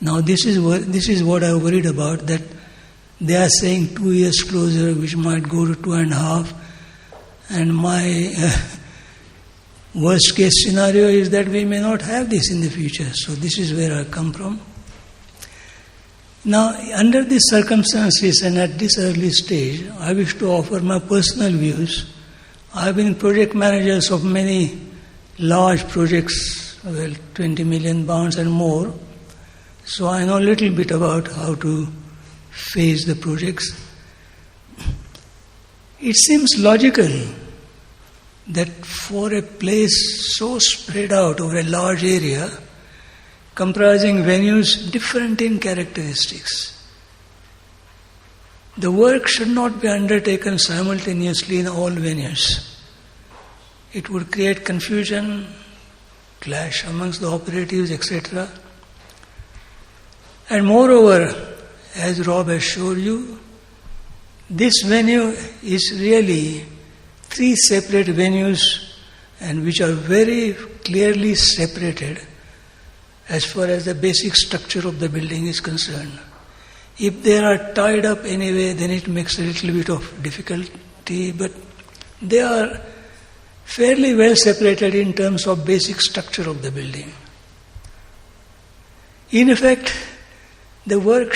Now this is what I worried about, that they are saying 2 years closure, which might go to 2.5, and my worst case scenario is that we may not have this in the future. So this is where I come from. Now, under these circumstances and at this early stage, I wish to offer my personal views. I have been project managers of many large projects, 20 million pounds and more. So I know a little bit about how to face the projects. It seems logical that for a place so spread out over a large area, comprising venues different in characteristics, the work should not be undertaken simultaneously in all venues. It would create confusion, clash amongst the operatives, etc. And moreover, as Rob has showed you, this venue is really 3 separate venues, and which are very clearly separated as far as the basic structure of the building is concerned. If they are tied up anyway, then it makes a little bit of difficulty, but they are fairly well separated in terms of basic structure of the building. In effect, the work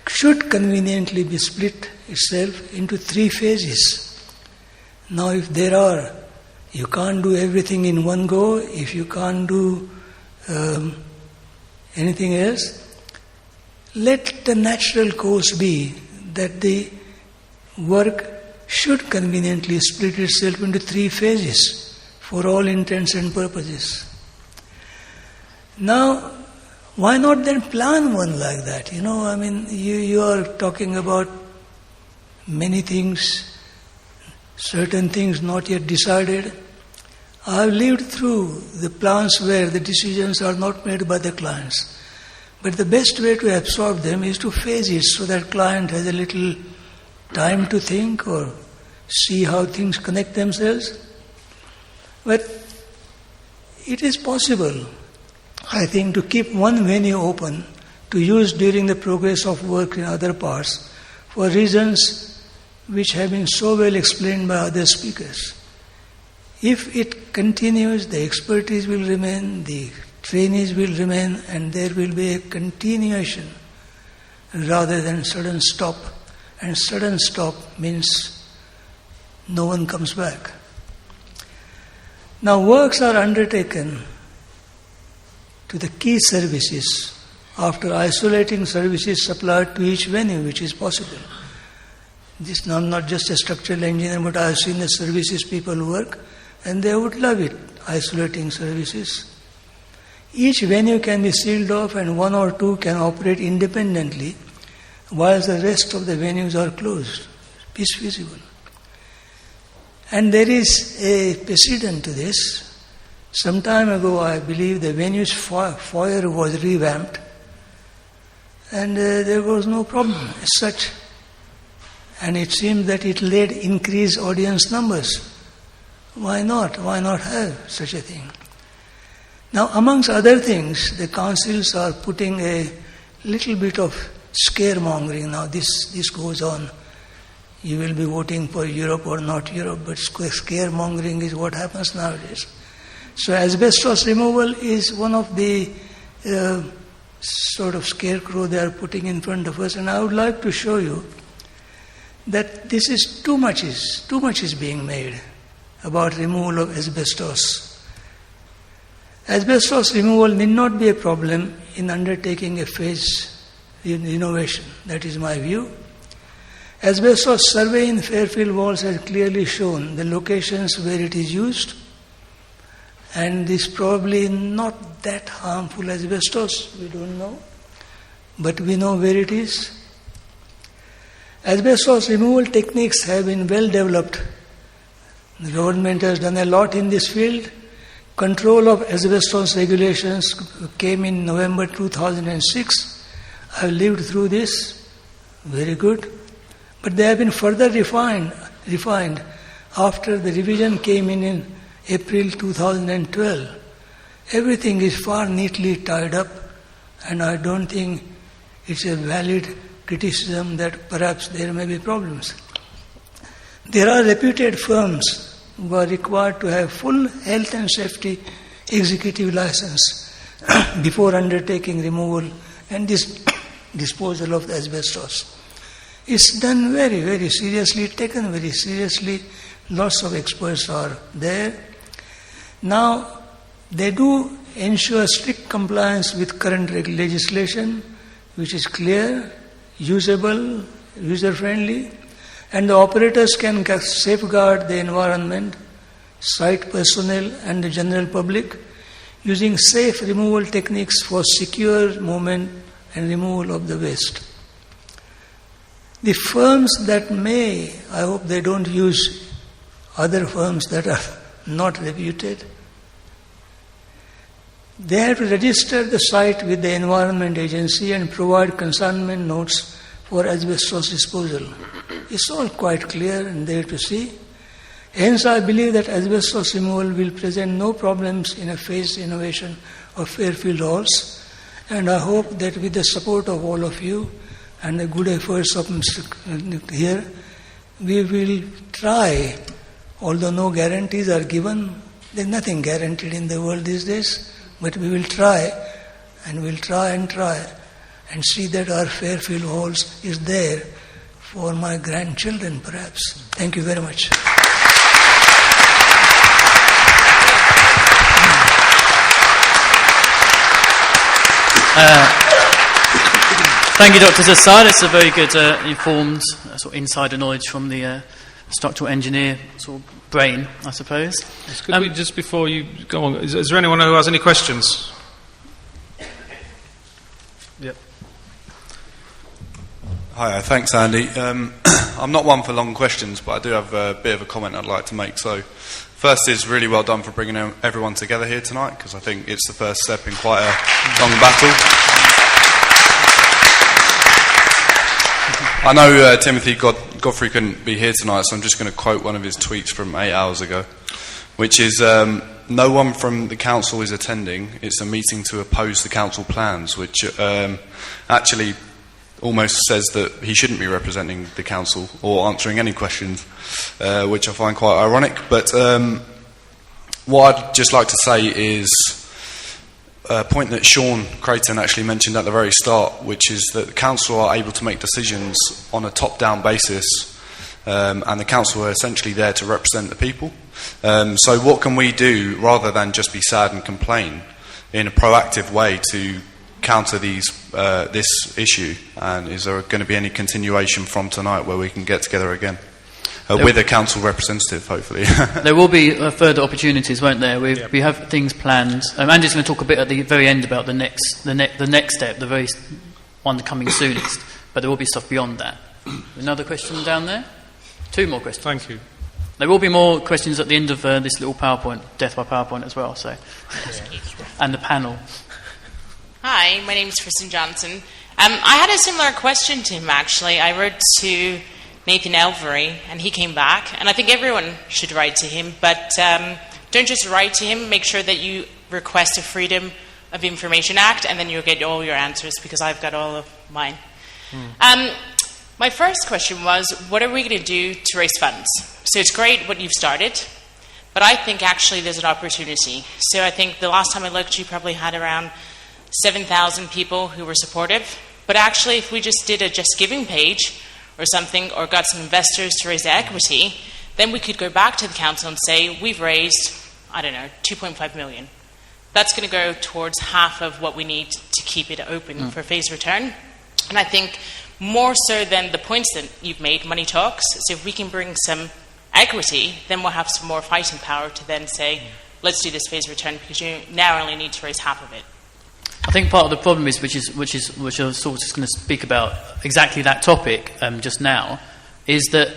should conveniently be split itself into 3 phases. Now if you can't do everything in one go, if you can't do anything else, let the natural course be that the work should conveniently split itself into 3 phases for all intents and purposes. Now, why not then plan one like that? You are talking about many things, certain things not yet decided. I have lived through the plans where the decisions are not made by the clients. But the best way to absorb them is to phase it so that client has a little time to think or see how things connect themselves. But it is possible, I think, to keep one venue open to use during the progress of work in other parts for reasons which have been so well explained by other speakers. If it continues, the expertise will remain, the trainees will remain, and there will be a continuation rather than sudden stop. And sudden stop means no one comes back. Now works are undertaken to the key services after isolating services supplied to each venue, which is possible. This I'm not just a structural engineer, but I have seen the services people work, and they would love it, isolating services. Each venue can be sealed off and 1 or 2 can operate independently whilst the rest of the venues are closed. It's feasible. And there is a precedent to this. Some time ago, I believe the venue's foyer was revamped, and there was no problem as such. And it seemed that it led increased audience numbers. Why not? Why not have such a thing? Now, amongst other things, the councils are putting a little bit of scaremongering. Now, this goes on. You will be voting for Europe or not Europe, but scaremongering is what happens nowadays. So asbestos removal is one of the sort of scarecrow they are putting in front of us, and I would like to show you that this is too much is being made about removal of asbestos. Asbestos removal need not be a problem in undertaking a phase in innovation. That is my view. Asbestos survey in Fairfield Halls has clearly shown the locations where it is used, and is probably not that harmful asbestos, we don't know, but we know where it is. Asbestos removal techniques have been well developed. The government has done a lot in this field. Control of asbestos regulations came in November 2006. I have lived through this. Very good. But they have been further refined after the revision came in April 2012. Everything is far neatly tied up, and I don't think it's a valid criticism that perhaps there may be problems. There are reputed firms who are required to have full health and safety executive license before undertaking removal and disposal of the asbestos. It's done very, very seriously, taken very seriously. Lots of experts are there. Now, they do ensure strict compliance with current legislation, which is clear, usable, user-friendly, and the operators can safeguard the environment, site personnel, and the general public using safe removal techniques for secure movement and removal of the waste. The firms that may, I hope they don't use other firms that are not reputed. They have to register the site with the Environment Agency and provide consignment notes for asbestos disposal. It's all quite clear and there to see. Hence, I believe that asbestos removal will present no problems in a phased innovation of Fairfield Halls, and I hope that with the support of all of you and the good efforts of Mr. here, we will try, although no guarantees are given. There's nothing guaranteed in the world these days, but we will try, and we'll try and see that our Fairfield Halls is there for my grandchildren, perhaps. Thank you very much. Thank you, Dr. Desai. That's a very good, informed sort of insider knowledge from the structural engineer sort of brain, I suppose. Could we, just before you go on, is there anyone who has any questions? Yep. Hi, thanks, Andy. I'm not one for long questions, but I do have a bit of a comment I'd like to make. So, first is really well done for bringing everyone together here tonight, because I think it's the first step in quite a long battle. I know Timothy Godfrey couldn't be here tonight, so I'm just going to quote one of his tweets from 8 hours ago, which is, no one from the council is attending. It's a meeting to oppose the council plans, which actually almost says that he shouldn't be representing the council or answering any questions, which I find quite ironic. But what I'd just like to say is a point that Sean Creighton actually mentioned at the very start, which is that the council are able to make decisions on a top-down basis, and the council are essentially there to represent the people. So what can we do, rather than just be sad and complain, in a proactive way to counter this issue? And is there going to be any continuation from tonight where we can get together again? With a council representative, hopefully. There will be further opportunities, won't there? We have things planned. Andy's going to talk a bit at the very end about the next step, the very one coming soonest. But there will be stuff beyond that. Another question down there? 2 more questions. Thank you. There will be more questions at the end of this little PowerPoint, Death by PowerPoint as well. So, and the panel. Hi, my name is Kristen Johnson. I had a similar question to him, actually. I wrote to Nathan Elvery, and he came back. And I think everyone should write to him, but don't just write to him. Make sure that you request a Freedom of Information Act, and then you'll get all your answers, because I've got all of mine. My first question was, what are we going to do to raise funds? So it's great what you've started, but I think actually there's an opportunity. So I think the last time I looked, you probably had around 7,000 people who were supportive. But actually, if we just did a Just Giving page or something, or got some investors to raise the equity, then we could go back to the council and say, we've raised, I don't know, 2.5 million. That's going to go towards half of what we need to keep it open for phased return. And I think more so than the points that you've made, money talks. So if we can bring some equity, then we'll have some more fighting power to then say, let's do this phased return, because you now only need to raise half of it. I think part of the problem is, which I was sort of just going to speak about exactly that topic just now, is that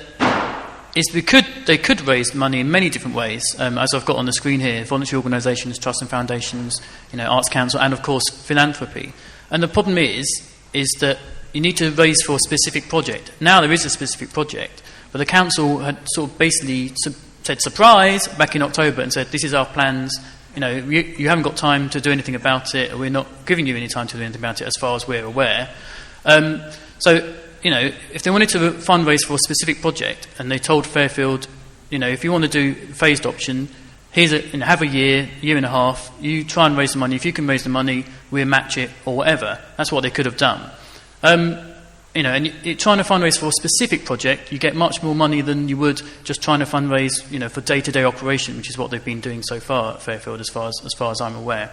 they could raise money in many different ways, as I've got on the screen here: voluntary organisations, trusts and foundations, Arts Council, and of course philanthropy. And the problem is that you need to raise for a specific project. Now there is a specific project, but the council had sort of basically said surprise back in October and said, this is our plans. You haven't got time to do anything about it. We're not giving you any time to do anything about it, as far as we're aware. So if they wanted to fundraise for a specific project, and they told Fairfield, if you want to do phased option, here's have a year and a half, you try and raise the money. If you can raise the money, we'll match it, or whatever. That's what they could have done. And trying to fundraise for a specific project, you get much more money than you would just trying to fundraise, for day-to-day operation, which is what they've been doing so far at Fairfield, as far as I'm aware.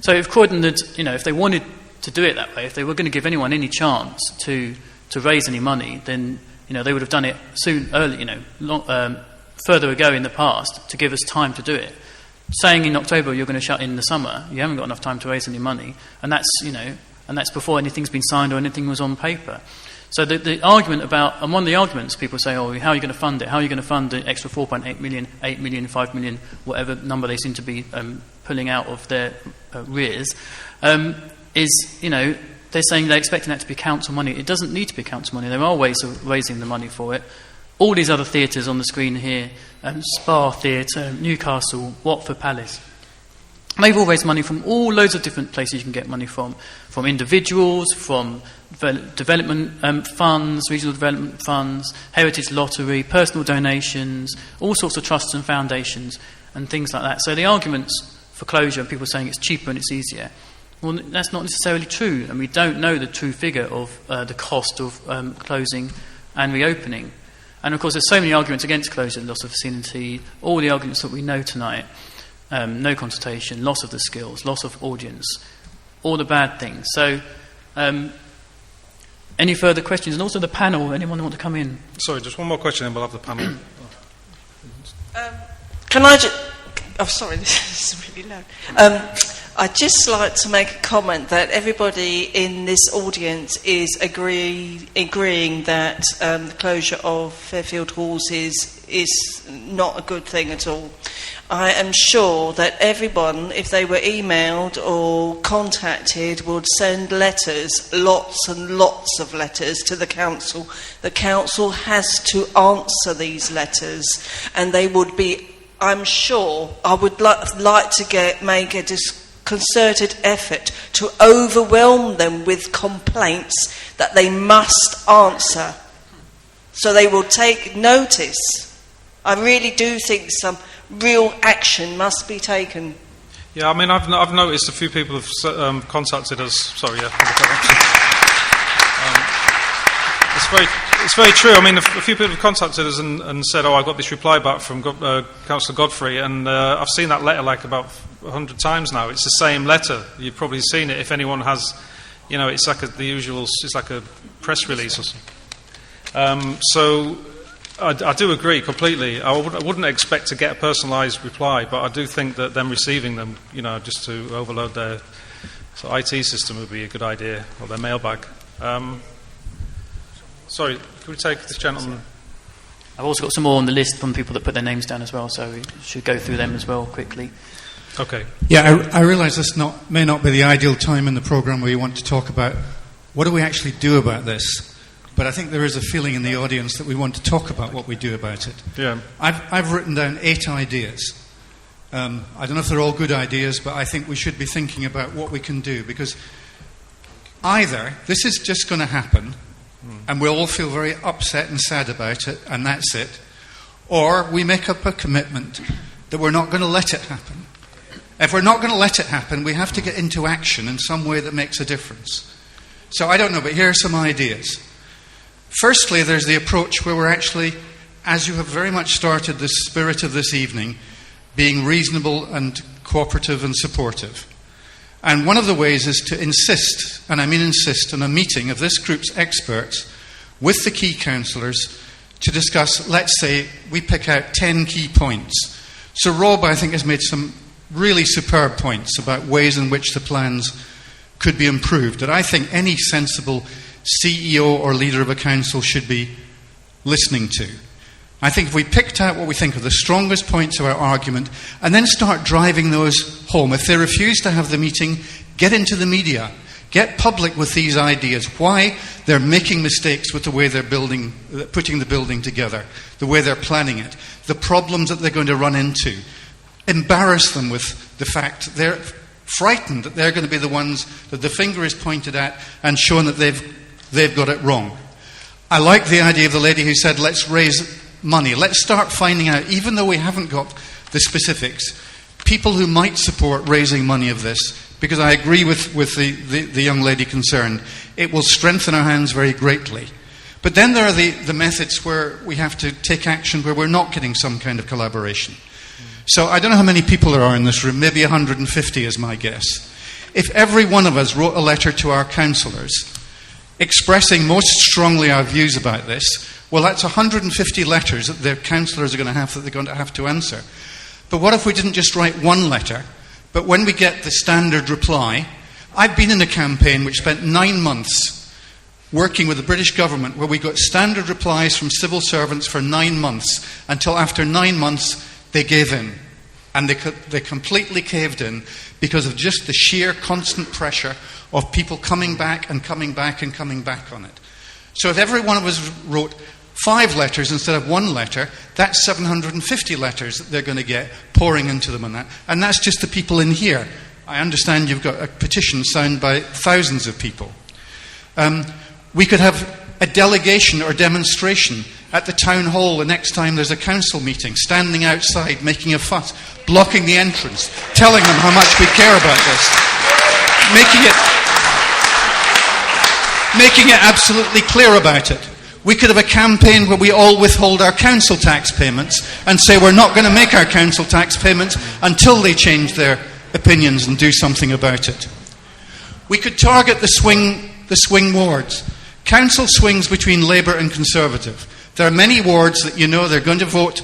So if Croydon had, if they wanted to do it that way, if they were going to give anyone any chance to raise any money, then they would have done it further ago in the past to give us time to do it. Saying in October you're going to shut in the summer, you haven't got enough time to raise any money, and that's before anything's been signed or anything was on paper. So the argument about, and one of the arguments people say, how are you going to fund it? How are you going to fund the extra 4.8 million, 8 million, 5 million, whatever number they seem to be pulling out of their rears, is, they're saying they're expecting that to be council money. It doesn't need to be council money. There are ways of raising the money for it. All these other theatres on the screen here, Spa Theatre, Newcastle, Watford Palace, they've all raised money from all loads of different places you can get money from individuals, from development funds, regional development funds, heritage lottery, personal donations, all sorts of trusts and foundations and things like that. So the arguments for closure, and people saying it's cheaper and it's easier, well, that's not necessarily true, and we don't know the true figure of the cost of closing and reopening. And of course there's so many arguments against closure, loss of vicinity, all the arguments that we know tonight. No consultation, loss of the skills, loss of audience, all the bad things. So, any further questions? And also the panel, anyone want to come in? Sorry, just one more question and we'll have the panel. Can I just... Oh, sorry, this is really loud. I'd just like to make a comment that everybody in this audience is agreeing that the closure of Fairfield Halls is not a good thing at all. I am sure that everyone, if they were emailed or contacted, would send letters, lots and lots of letters to the council. The council has to answer these letters, and they would be, I'm sure, I would like to make a concerted effort to overwhelm them with complaints that they must answer, so they will take notice. I really do think some real action must be taken. Yeah, I mean, I've noticed a few people have contacted us. Sorry, yeah. It's very true. I mean, a few people have contacted us and said, I got this reply back from Councillor Godfrey, and I've seen that letter like about 100 times now. It's the same letter. You've probably seen it. If anyone has, it's like the usual, it's like a press release or something. So I do agree completely. I wouldn't expect to get a personalised reply, but I do think that them receiving them, just to overload their IT system would be a good idea, or their mailbag. Sorry, could we take this gentleman? I've also got some more on the list from people that put their names down as well, so we should go through them as well quickly. Okay. Yeah, I realise this may not be the ideal time in the programme where you want to talk about what do we actually do about this. but I think there is a feeling in the audience that we want to talk about what we do about it. Yeah. I've written down 8 ideas. I don't know if they're all good ideas, but I think we should be thinking about what we can do, because either this is just going to happen and we'll all feel very upset and sad about it, and that's it, or we make up a commitment that we're not going to let it happen. If we're not going to let it happen, we have to get into action in some way that makes a difference. So I don't know, but here are some ideas. Firstly, there's the approach where we're actually, as you have very much started the spirit of this evening, being reasonable and cooperative and supportive. And one of the ways is to insist, and I mean insist, on a meeting of this group's experts with the key councillors to discuss, let's say, we pick out 10 key points. So Rob, I think, has made some really superb points about ways in which the plans could be improved that I think any sensible CEO or leader of a council should be listening to. I think if we picked out what we think are the strongest points of our argument and then start driving those home, if they refuse to have the meeting, get into the media, get public with these ideas, why they're making mistakes with the way they're putting the building together, the way they're planning it, the problems that they're going to run into. Embarrass them with the fact they're frightened that they're going to be the ones that the finger is pointed at and shown that they've got it wrong. I like the idea of the lady who said, let's raise money. Let's start finding out, even though we haven't got the specifics, people who might support raising money of this, because I agree with the young lady concerned. It will strengthen our hands very greatly. But then there are the methods where we have to take action where we're not getting some kind of collaboration. So I don't know how many people there are in this room, maybe 150 is my guess. If every one of us wrote a letter to our councillors expressing most strongly our views about this, well, that's 150 letters that their councillors are going to have to answer. But what if we didn't just write one letter, but when we get the standard reply? I've been in a campaign which spent 9 months working with the British government where we got standard replies from civil servants for 9 months, until after 9 months they gave in. And they completely caved in because of just the sheer constant pressure of people coming back and coming back and coming back on it. So if every one of us wrote 5 letters instead of 1 letter, that's 750 letters that they're going to get pouring into them on that. And that's just the people in here. I understand you've got a petition signed by thousands of people. We could have a delegation or demonstration at the town hall the next time there's a council meeting, standing outside, making a fuss, blocking the entrance, telling them how much we care about this, making it absolutely clear about it. We could have a campaign where we all withhold our council tax payments and say we're not going to make our council tax payments until they change their opinions and do something about it. We could target the swing wards. Council swings between Labour and Conservative. There are many wards that you know they're going to vote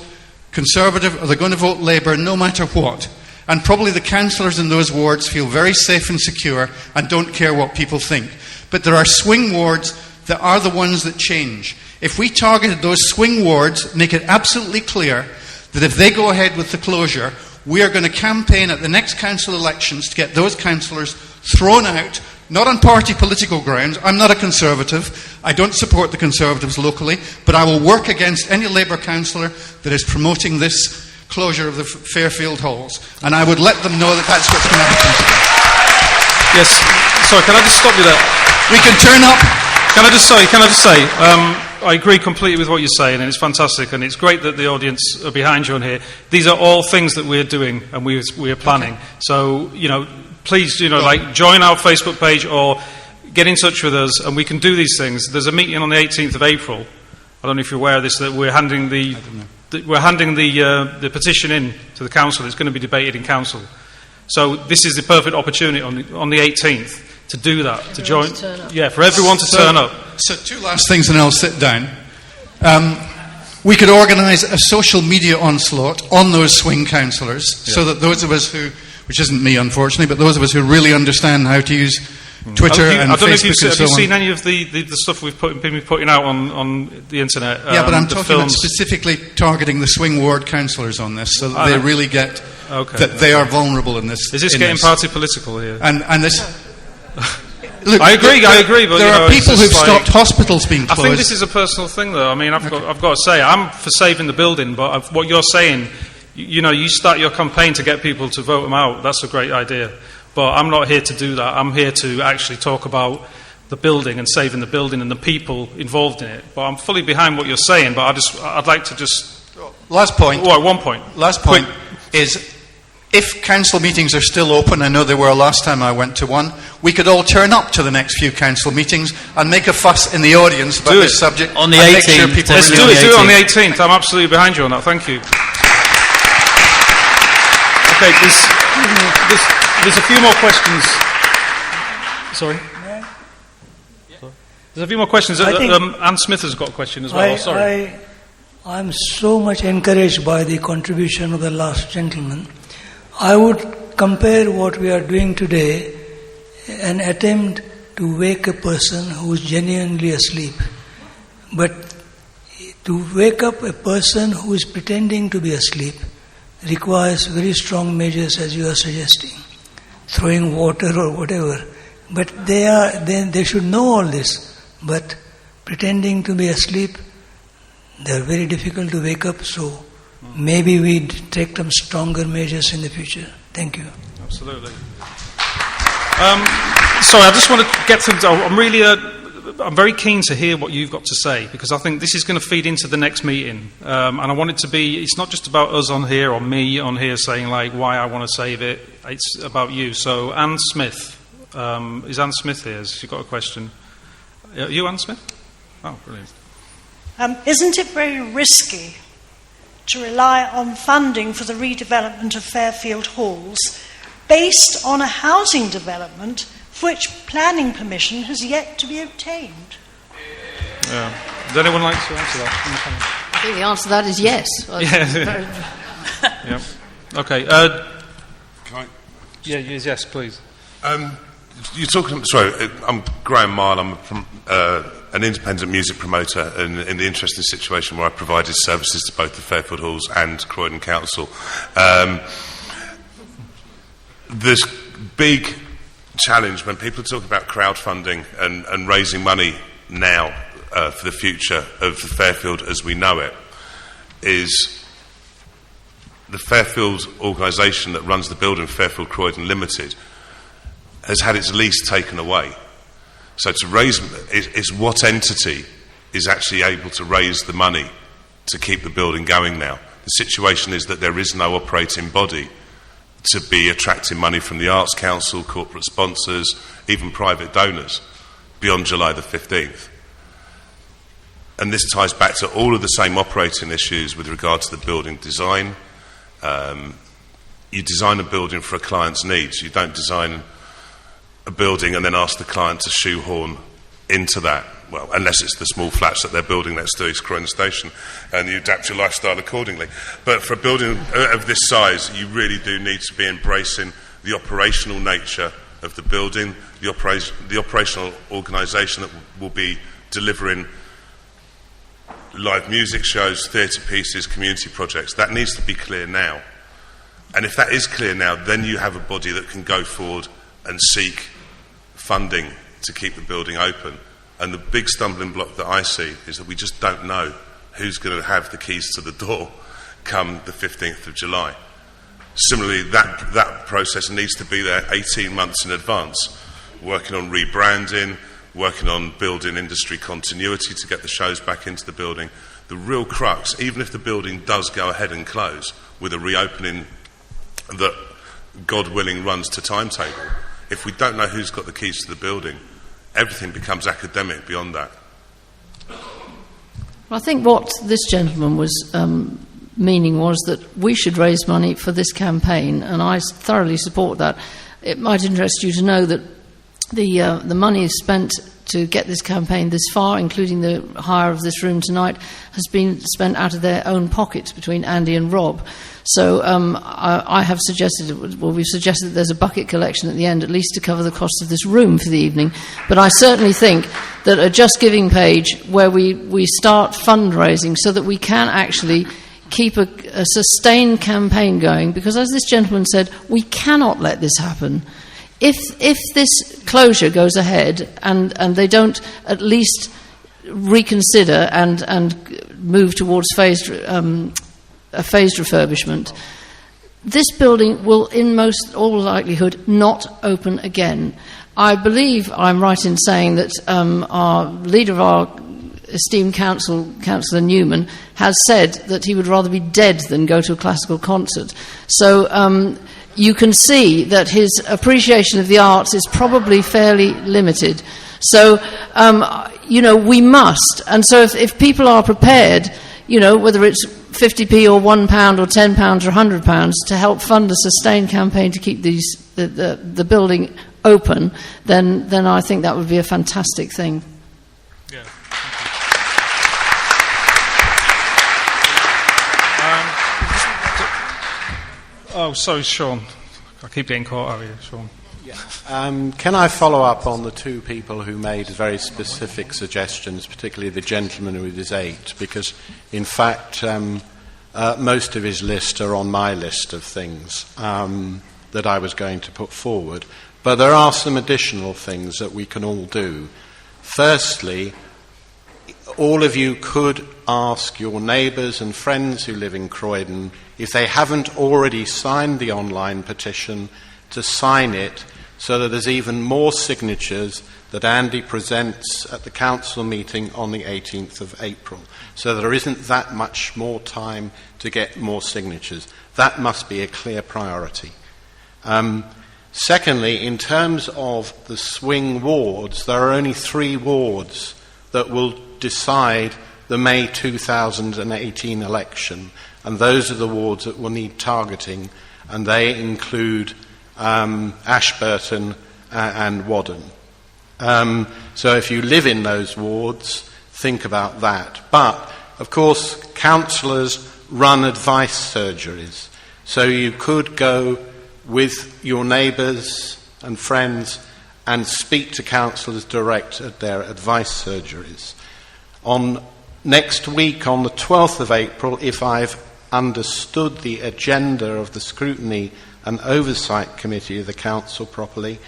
Conservative or they're going to vote Labour no matter what. And probably the councillors in those wards feel very safe and secure and don't care what people think. But there are swing wards that are the ones that change. If we targeted those swing wards, make it absolutely clear that if they go ahead with the closure, we are going to campaign at the next council elections to get those councillors thrown out, not on party political grounds. I'm not a Conservative. I don't support the Conservatives locally, but I will work against any Labour councillor that is promoting this closure of the Fairfield Halls. And I would let them know that that's what's going to happen to them. Yes. Sorry, can I just stop you there? We can turn up. Can I just say, I agree completely with what you're saying, and it's fantastic, and it's great that the audience are behind you on here. These are all things that we're doing and we are planning. Okay. So, please, join our Facebook page or get in touch with us, and we can do these things. There's a meeting on the 18th of April. I don't know if you're aware of this, that we're handing the petition in to the council. It's going to be debated in council. So this is the perfect opportunity on the 18th to do that, to join. For everyone to turn up. So 2 last things, and I'll sit down. We could organise a social media onslaught on those swing councillors, so that those of us who, which isn't me unfortunately, but those of us who really understand how to use Twitter and Facebook and so on. I don't know if have you seen any of the stuff we've been putting out on the internet? Yeah, but I'm talking about specifically targeting the swing ward councillors on this, so that they really get that they are vulnerable in this. Is this getting party political here? And this. look, I agree. But there are people who've stopped hospitals being closed. I think this is a personal thing, though. I mean, I've got to say, I'm for saving the building, but what you're saying, you start your campaign to get people to vote them out. That's a great idea. But I'm not here to do that. I'm here to actually talk about the building and saving the building and the people involved in it. But I'm fully behind what you're saying, but I'd like to just... Last point. Oh, one point. Last point is, if council meetings are still open, I know they were last time I went to one, we could all turn up to the next few council meetings and make a fuss in the audience about this subject. On the 18th. Let's do it on the 18th. I'm absolutely behind you on that. Thank you. Okay, there's a few more questions. Sorry? There's a few more questions. Anne Smith has got a question as well. Sorry. I'm so much encouraged by the contribution of the last gentleman. I would compare what we are doing today, an attempt to wake a person who is genuinely asleep. But to wake up a person who is pretending to be asleep requires very strong measures, as you are suggesting, throwing water or whatever. But they should know all this. But pretending to be asleep, they are very difficult to wake up, so maybe we take some stronger measures in the future. Thank you. Absolutely. Sorry, I just want to get to... I'm very keen to hear what you've got to say, because I think this is going to feed into the next meeting. And I want it to be... It's not just about us on here, or me on here saying, why I want to save it. It's about you. So, Anne Smith. Is Anne Smith here? Has she got a question? Are you Anne Smith? Oh, brilliant. Isn't it very risky to rely on funding for the redevelopment of Fairfield Halls based on a housing development for which planning permission has yet to be obtained? Yeah. Does anyone like to answer that? I think the answer to that is yes. Yeah. Okay. Can I? Yes, please. You're talking. Sorry, I'm Graeme Miall. I'm from an independent music promoter in the interesting situation where I provided services to both the Fairfield Halls and Croydon Council. This big challenge when people talk about crowdfunding and raising money now for the future of the Fairfield as we know it is the Fairfield organisation that runs the building, Fairfield Croydon Limited, has had its lease taken away. So to raise is what entity is actually able to raise the money to keep the building going now. The situation is that there is no operating body to be attracting money from the Arts Council, corporate sponsors, even private donors beyond July the 15th. And this ties back to all of the same operating issues with regard to the building design. You design a building for a client's needs. You don't design a building and then ask the client to shoehorn into that. Well, unless it's the small flats that they're building next to East Croydon Station, and you adapt your lifestyle accordingly. But for a building of this size, you really do need to be embracing the operational nature of the building, the operational organisation that will be delivering live music shows, theatre pieces, community projects. That needs to be clear now. And if that is clear now, then you have a body that can go forward and seek funding to keep the building open. And the big stumbling block that I see is that we just don't know who's going to have the keys to the door come the 15th of July. Similarly, that process needs to be there 18 months in advance, working on rebranding, working on building industry continuity to get the shows back into the building. The real crux, even if the building does go ahead and close with a reopening that, God willing, runs to timetable, if we don't know who's got the keys to the building, everything becomes academic beyond that. Well, I think what this gentleman was meaning was that we should raise money for this campaign, and I thoroughly support that. It might interest you to know that the money spent to get this campaign this far, including the hire of this room tonight, has been spent out of their own pockets between Andy and Rob. So I have suggested, well, we've suggested that there's a bucket collection at the end, at least to cover the cost of this room for the evening. But I certainly think that a Just Giving page where we start fundraising so that we can actually keep a sustained campaign going, because as this gentleman said, we cannot let this happen. if this closure goes ahead and they don't at least reconsider and move towards a phased refurbishment, this building will, in most all likelihood, not open again. I believe I'm right in saying that our leader of our esteemed Councillor Newman, has said that he would rather be dead than go to a classical concert. So you can see that his appreciation of the arts is probably fairly limited. So, we must. And so if people are prepared, whether it's 50p or £1 or £10 or £100 to help fund a sustained campaign to keep the building open, then I think that would be a fantastic thing. Yeah. Sorry, Sean. I keep getting caught out here, Sean. Can I follow up on the two people who made very specific suggestions, particularly the gentleman with his 8, because, in fact, most of his list are on my list of things that I was going to put forward. But there are some additional things that we can all do. Firstly, all of you could ask your neighbours and friends who live in Croydon, if they haven't already signed the online petition, to sign it so that there's even more signatures that Andy presents at the council meeting on the 18th of April. So there isn't that much more time to get more signatures. That must be a clear priority. Secondly, in terms of the swing wards, there are only 3 wards that will decide the May 2018 election, and those are the wards that will need targeting, and they include Ashburton and Wadden. So if you live in those wards, think about that. But, of course, councillors run advice surgeries, so you could go with your neighbours and friends and speak to councillors direct at their advice surgeries. On next week, on the 12th of April, if I've understood the agenda of the Scrutiny and Oversight Committee of the Council properly,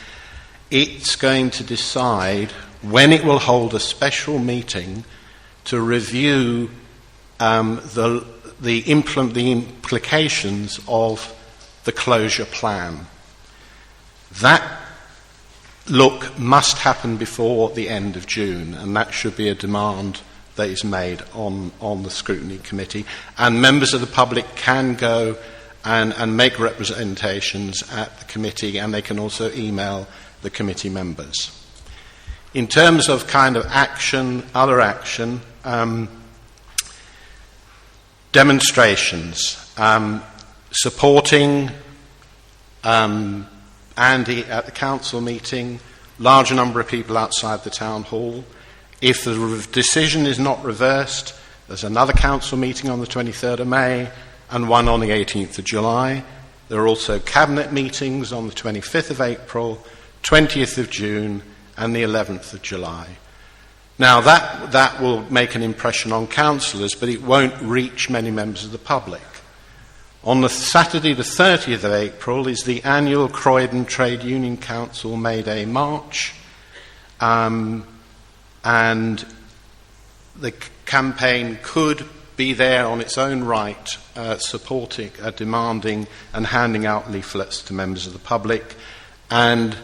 it's going to decide when it will hold a special meeting to review the implications of the closure plan. That look must happen before the end of June, and that should be a demand that is made on the Scrutiny Committee. And members of the public can go and make representations at the committee, and they can also email the committee members. In terms of kind of action, other action, demonstrations, supporting Andy at the council meeting, large number of people outside the town hall. If the decision is not reversed, there's another council meeting on the 23rd of May and one on the 18th of July. There are also cabinet meetings on the 25th of April, 20th of June and the 11th of July. Now that will make an impression on councillors, but it won't reach many members of the public. On the Saturday the 30th of April is the annual Croydon Trade Union Council May Day March, and the campaign could be there on its own right, supporting, demanding and handing out leaflets to members of the public, and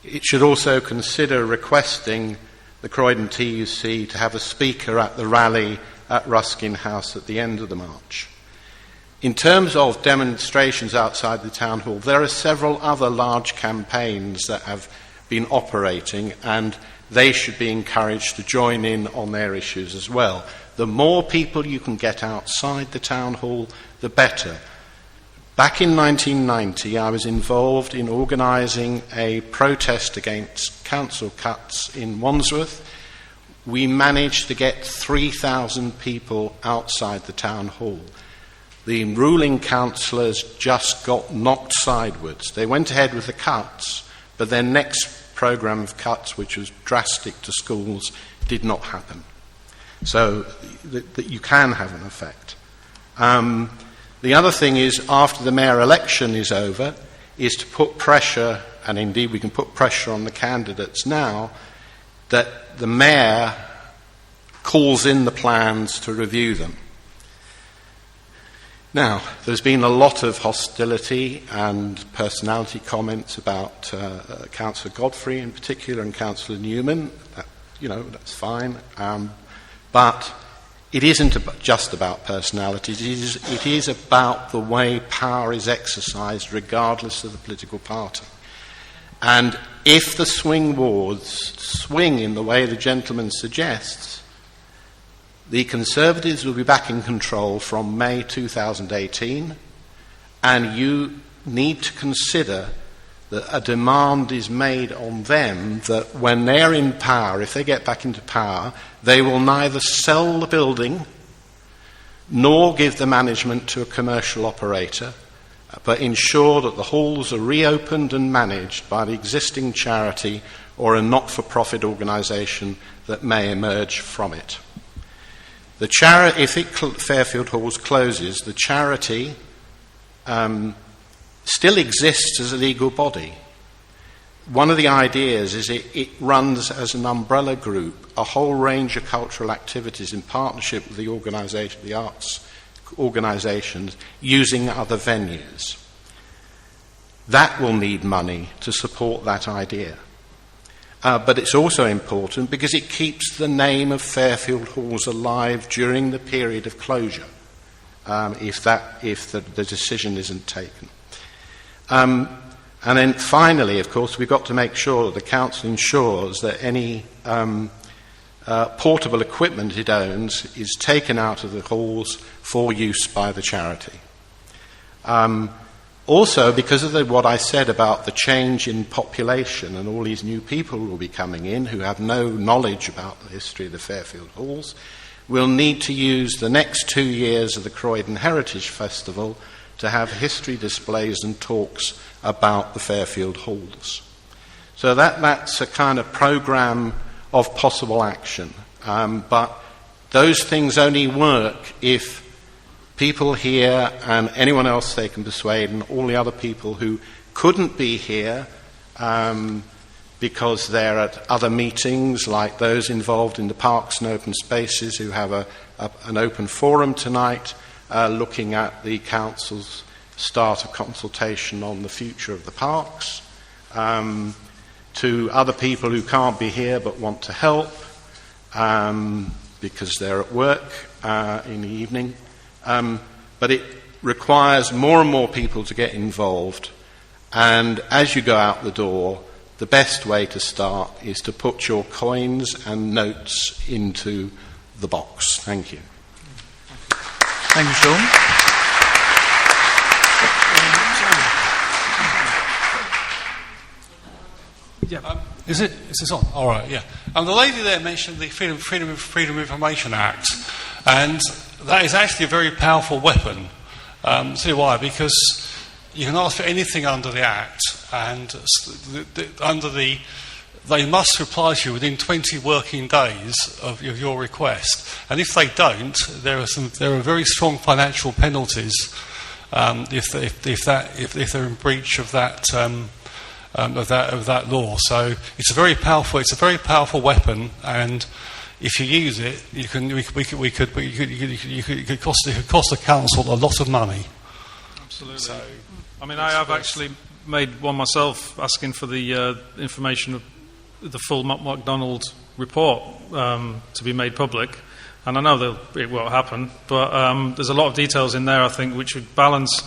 it should also consider requesting the Croydon TUC to have a speaker at the rally at Ruskin House at the end of the march. In terms of demonstrations outside the town hall, there are several other large campaigns that have been operating, and they should be encouraged to join in on their issues as well. The more people you can get outside the town hall, the better. Back in 1990, I was involved in organising a protest against council cuts in Wandsworth. We managed to get 3,000 people outside the town hall. The ruling councillors just got knocked sideways. They went ahead with the cuts, but their next programme of cuts, which was drastic to schools, did not happen. So that you can have an effect. The other thing is, after the mayor election is over, is to put pressure and indeed we can put pressure on the candidates now, that the mayor calls in the plans to review them. Now, there's been a lot of hostility and personality comments about Councillor Godfrey in particular and Councillor Newman. That's fine. But it isn't just about personality. It is about the way power is exercised regardless of the political party. And if the swing wards swing in the way the gentleman suggests, the Conservatives will be back in control from May 2018, and you need to consider that a demand is made on them that when they're in power, if they get back into power, they will neither sell the building nor give the management to a commercial operator, but ensure that the halls are reopened and managed by the existing charity or a not-for-profit organisation that may emerge from it. If Fairfield Halls closes, the charity still exists as a legal body. One of the ideas is it runs as an umbrella group a whole range of cultural activities in partnership with the arts organisations using other venues. That will need money to support that idea. But it's also important because it keeps the name of Fairfield Halls alive during the period of closure, if the decision isn't taken. And then finally, of course, we've got to make sure that the council ensures that any portable equipment it owns is taken out of the halls for use by the charity. Also, because of what I said about the change in population and all these new people who will be coming in who have no knowledge about the history of the Fairfield Halls, we'll need to use the next 2 years of the Croydon Heritage Festival to have history displays and talks about the Fairfield Halls. So that's a kind of programme of possible action. But those things only work if people here and anyone else they can persuade, and all the other people who couldn't be here because they're at other meetings, like those involved in the parks and open spaces who have an open forum tonight looking at the council's start a consultation on the future of the parks, to other people who can't be here but want to help because they're at work in the evening. But it requires more and more people to get involved, and as you go out the door, the best way to start is to put your coins and notes into the box. Thank you. Thank you, Sean. Yeah. Is this on? All right, yeah. The lady there mentioned the Freedom of Information Act, and that is actually a very powerful weapon. See why? Because you can ask for anything under the Act, and they must reply to you within 20 working days of your request. And if they don't, there are very strong financial penalties if they're in breach of that law. So it's a very powerful weapon, and if you use it, it could cost the council a lot of money. Absolutely. So, I mean, I have actually made one myself, asking for the information of the full McDonald report to be made public, and I know it won't happen, but there's a lot of details in there, I think, which would balance.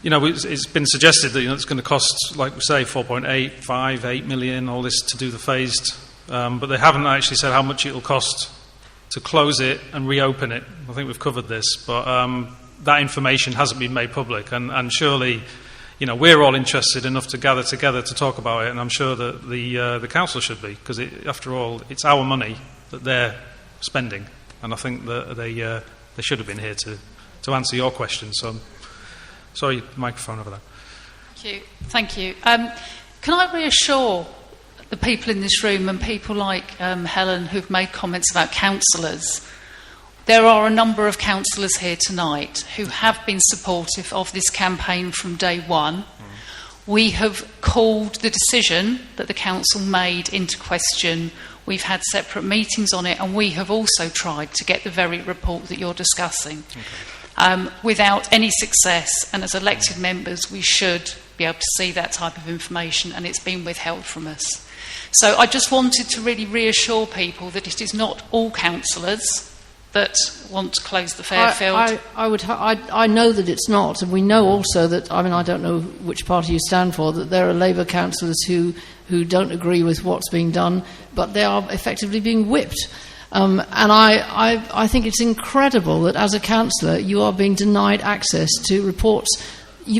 It's been suggested that it's going to cost, like we say, 8 million, all this to do the phased. But they haven't actually said how much it'll cost to close it and reopen it. I think we've covered this, but that information hasn't been made public, and surely, we're all interested enough to gather together to talk about it, and I'm sure that the council should be, because after all, it's our money that they're spending, and I think that they should have been here to answer your questions. So, sorry, microphone over there. Thank you. Can I reassure the people in this room and people like Helen who've made comments about councillors? There are a number of councillors here tonight who have been supportive of this campaign from day one. We have called the decision that the council made into question. We've had separate meetings on it, and we have also tried to get the very report that you're discussing. Without any success, and as elected members we should be able to see that type of information, and it's been withheld from us. So I just wanted to really reassure people that it is not all councillors that want to close the Fairfield. I know that it's not, and we know also that, I mean, I don't know which party you stand for, that there are Labour councillors who don't agree with what's being done, but they are effectively being whipped. And I think it's incredible that as a councillor you are being denied access to reports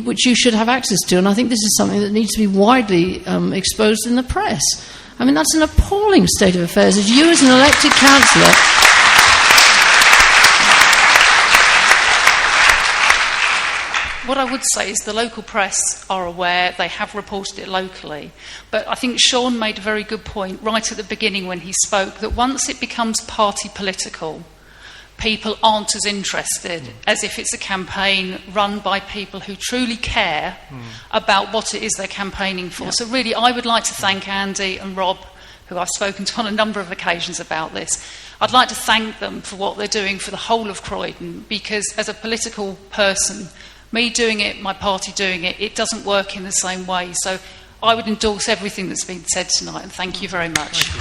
which you should have access to, and I think this is something that needs to be widely exposed in the press. I mean, that's an appalling state of affairs. As you, as an elected councillor... What I would say is the local press are aware, they have reported it locally, but I think Sean made a very good point right at the beginning when he spoke, that once it becomes party political, people aren't as interested as if it's a campaign run by people who truly care about what it is they're campaigning for. So really, I would like to thank Andy and Rob, who I've spoken to on a number of occasions about this. I'd like to thank them for what they're doing for the whole of Croydon, because as a political person, me doing it, my party doing it, it doesn't work in the same way. So I would endorse everything that's been said tonight, and thank you very much.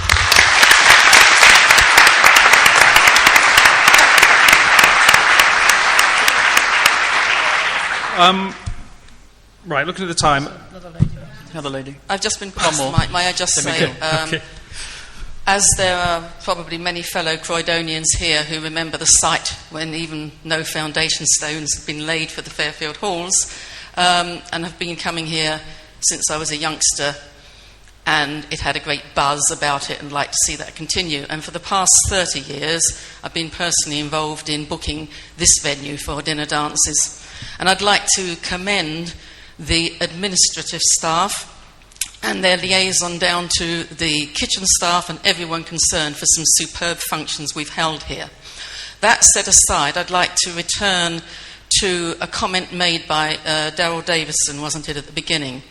Right, looking at the time. Another lady. I've just been passed the mic. May I just say, as there are probably many fellow Croydonians here who remember the site when even no foundation stones have been laid for the Fairfield Halls, and have been coming here since I was a youngster, and it had a great buzz about it, and like to see that continue. And for the past 30 years, I've been personally involved in booking this venue for dinner dances. And I'd like to commend the administrative staff and their liaison down to the kitchen staff and everyone concerned for some superb functions we've held here. That set aside, I'd like to return to a comment made by Darryl Davison, wasn't it, at the beginning?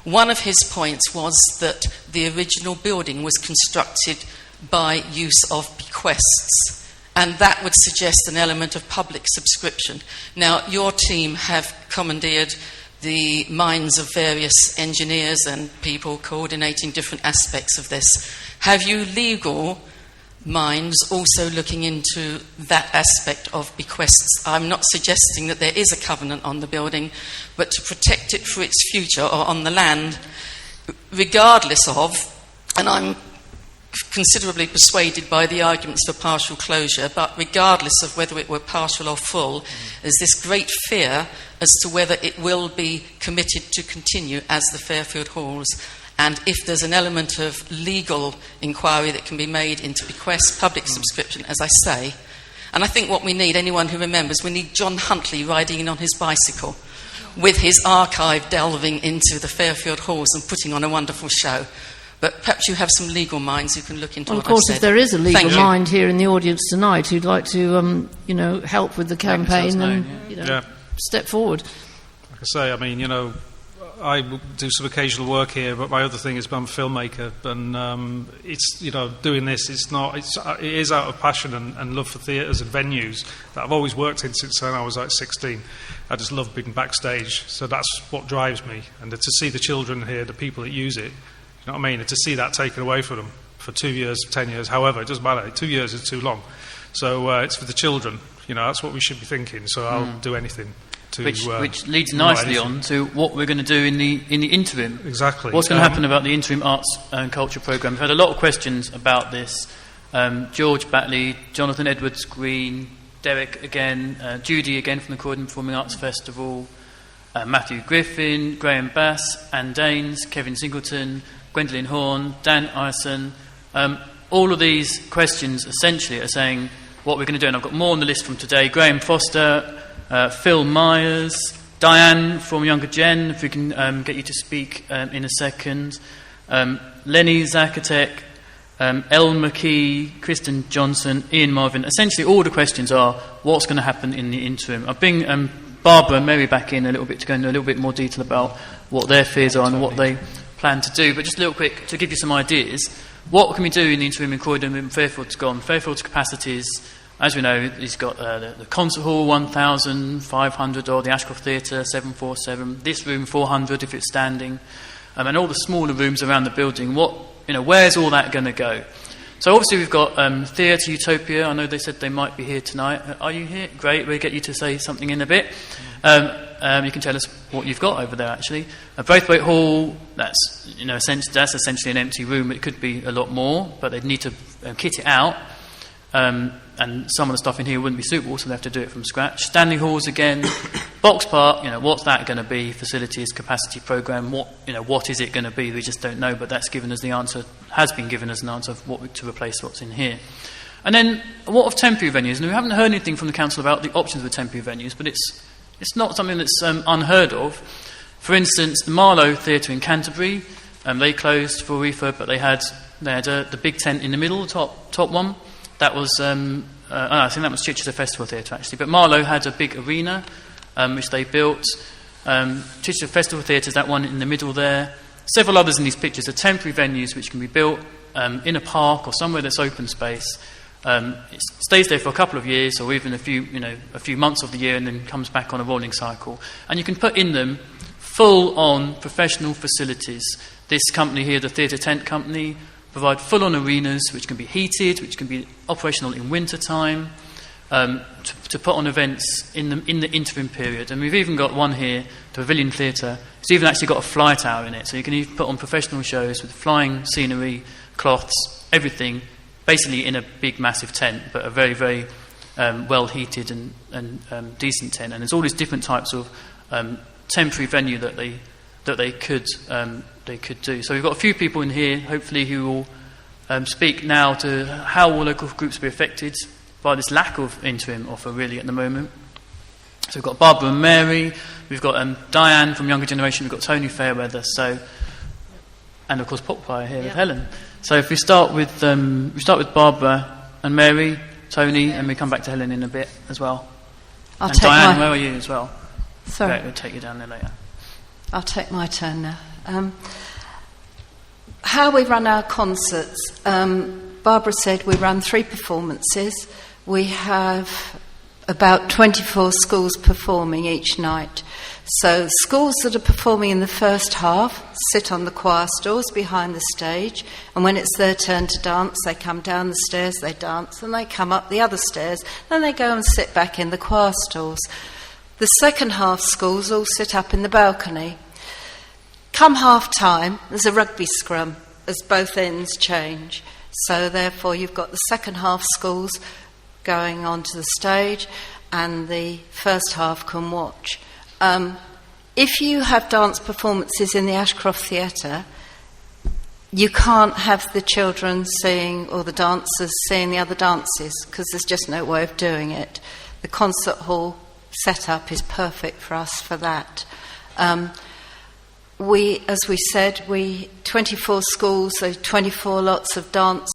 One of his points was that the original building was constructed by use of bequests, and that would suggest an element of public subscription. Now, your team have commandeered the minds of various engineers and people coordinating different aspects of this. Have you legal minds also looking into that aspect of bequests? I'm not suggesting that there is a covenant on the building, but to protect it for its future or on the land, regardless of, and I'm considerably persuaded by the arguments for partial closure, but regardless of whether it were partial or full, there's this great fear as to whether it will be committed to continue as the Fairfield Halls. And if there's an element of legal inquiry that can be made into bequests, public subscription, as I say, and I think what we need, anyone who remembers, we need John Huntley riding in on his bicycle with his archive delving into the Fairfield Halls and putting on a wonderful show. But perhaps you have some legal minds who can look into what I've said. Of course, if there is a legal mind here in the audience tonight who'd like to, help with the campaign, then step forward. Like I say, I mean, I do some occasional work here, but my other thing is I'm a filmmaker, and it's doing this. It is out of passion and love for theatres and venues that I've always worked in since I was like 16. I just love being backstage, so that's what drives me. And to see the children here, the people that use it. You know what I mean? And to see that taken away from them for 2 years, 10 years, however, it doesn't matter. 2 years is too long. So it's for the children. That's what we should be thinking. So I'll do anything to... Which leads nicely on to what we're going to do in the interim. Exactly. What's going to happen about the interim arts and culture programme? We've had a lot of questions about this. George Batley, Jonathan Edwards-Green, Derek again, Judy again from the Croydon Performing Arts Festival, Matthew Griffin, Graham Bass, Anne Daines, Kevin Singleton, Gwendolyn Horn, Dan Ison. All of these questions essentially are saying what we're going to do, and I've got more on the list from today. Graham Foster, Phil Myers, Diane from Younger Gen, if we can get you to speak in a second, Lenny Zakatek, Elle McKee, Kristen Johnson, Ian Marvin. Essentially all the questions are what's going to happen in the interim. I've been Barbara and Mary back in a little bit to go into a little bit more detail about what their fears are and what they plan to do. But just a little quick to give you some ideas. What can we do in the interim in Croydon when Fairfield's gone? Fairfield's capacities, as we know, he's got the concert hall 1,500, or the Ashcroft Theatre 747. This room 400 if it's standing, and all the smaller rooms around the building. Where's all that going to go? So obviously we've got Theatre Utopia. I know they said they might be here tonight. Are you here? Great. We'll get you to say something in a bit. You can tell us what you've got over there, actually. Braithwaite Hall, that's essentially an empty room. It could be a lot more, but they'd need to kit it out. And some of the stuff in here wouldn't be suitable, so they have to do it from scratch. Stanley Halls again. Box Park, what's that going to be? Facilities, capacity programme, what is it going to be? We just don't know, but that's given us the answer, has been given us an answer of what to replace what's in here. And then, what of temporary venues? And we haven't heard anything from the council about the options of temporary venues, but it's not something that's unheard of. For instance, the Miall Theatre in Canterbury, they closed for refurb, but they had the big tent in the middle, the top one. That was, I think that was Chichester Festival Theatre actually. But Miall had a big arena, which they built. Chichester Festival Theatre is that one in the middle there. Several others in these pictures are temporary venues which can be built in a park or somewhere that's open space. It stays there for a couple of years or even a few months of the year and then comes back on a rolling cycle. And you can put in them full-on professional facilities. This company here, the Theatre Tent Company, provide full-on arenas which can be heated, which can be operational in winter time, to put on events in the interim period. And we've even got one here, the Pavilion Theatre. It's even actually got a fly tower in it, so you can even put on professional shows with flying scenery, cloths, everything, basically in a big massive tent, but a very, very well heated and decent tent. And there's all these different types of temporary venue that they could do. So we've got a few people in here, hopefully, who will speak now to how will local groups be affected by this lack of interim offer really at the moment. So we've got Barbara and Mary, we've got Diane from Younger Generation, we've got Tony Fairweather, and of course Popchoir here with Helen. So if we start with Barbara and Mary, Tony, and we come back to Helen in a bit as well. And Diane, where are you as well? Sorry. Great, we'll take you down there later. I'll take my turn now. How we run our concerts. Barbara said we run 3 performances. We have about 24 schools performing each night. So schools that are performing in the first half sit on the choir stalls behind the stage, and when it's their turn to dance, they come down the stairs, they dance, and they come up the other stairs, then they go and sit back in the choir stalls. The second half schools all sit up in the balcony. Come half time, there's a rugby scrum as both ends change. So therefore you've got the second half schools going onto the stage and the first half can watch. If you have dance performances in the Ashcroft Theatre, you can't have the children seeing or the dancers seeing the other dances because there's just no way of doing it. The concert hall setup is perfect for us for that. As we said, 24 schools, so 24 lots of dance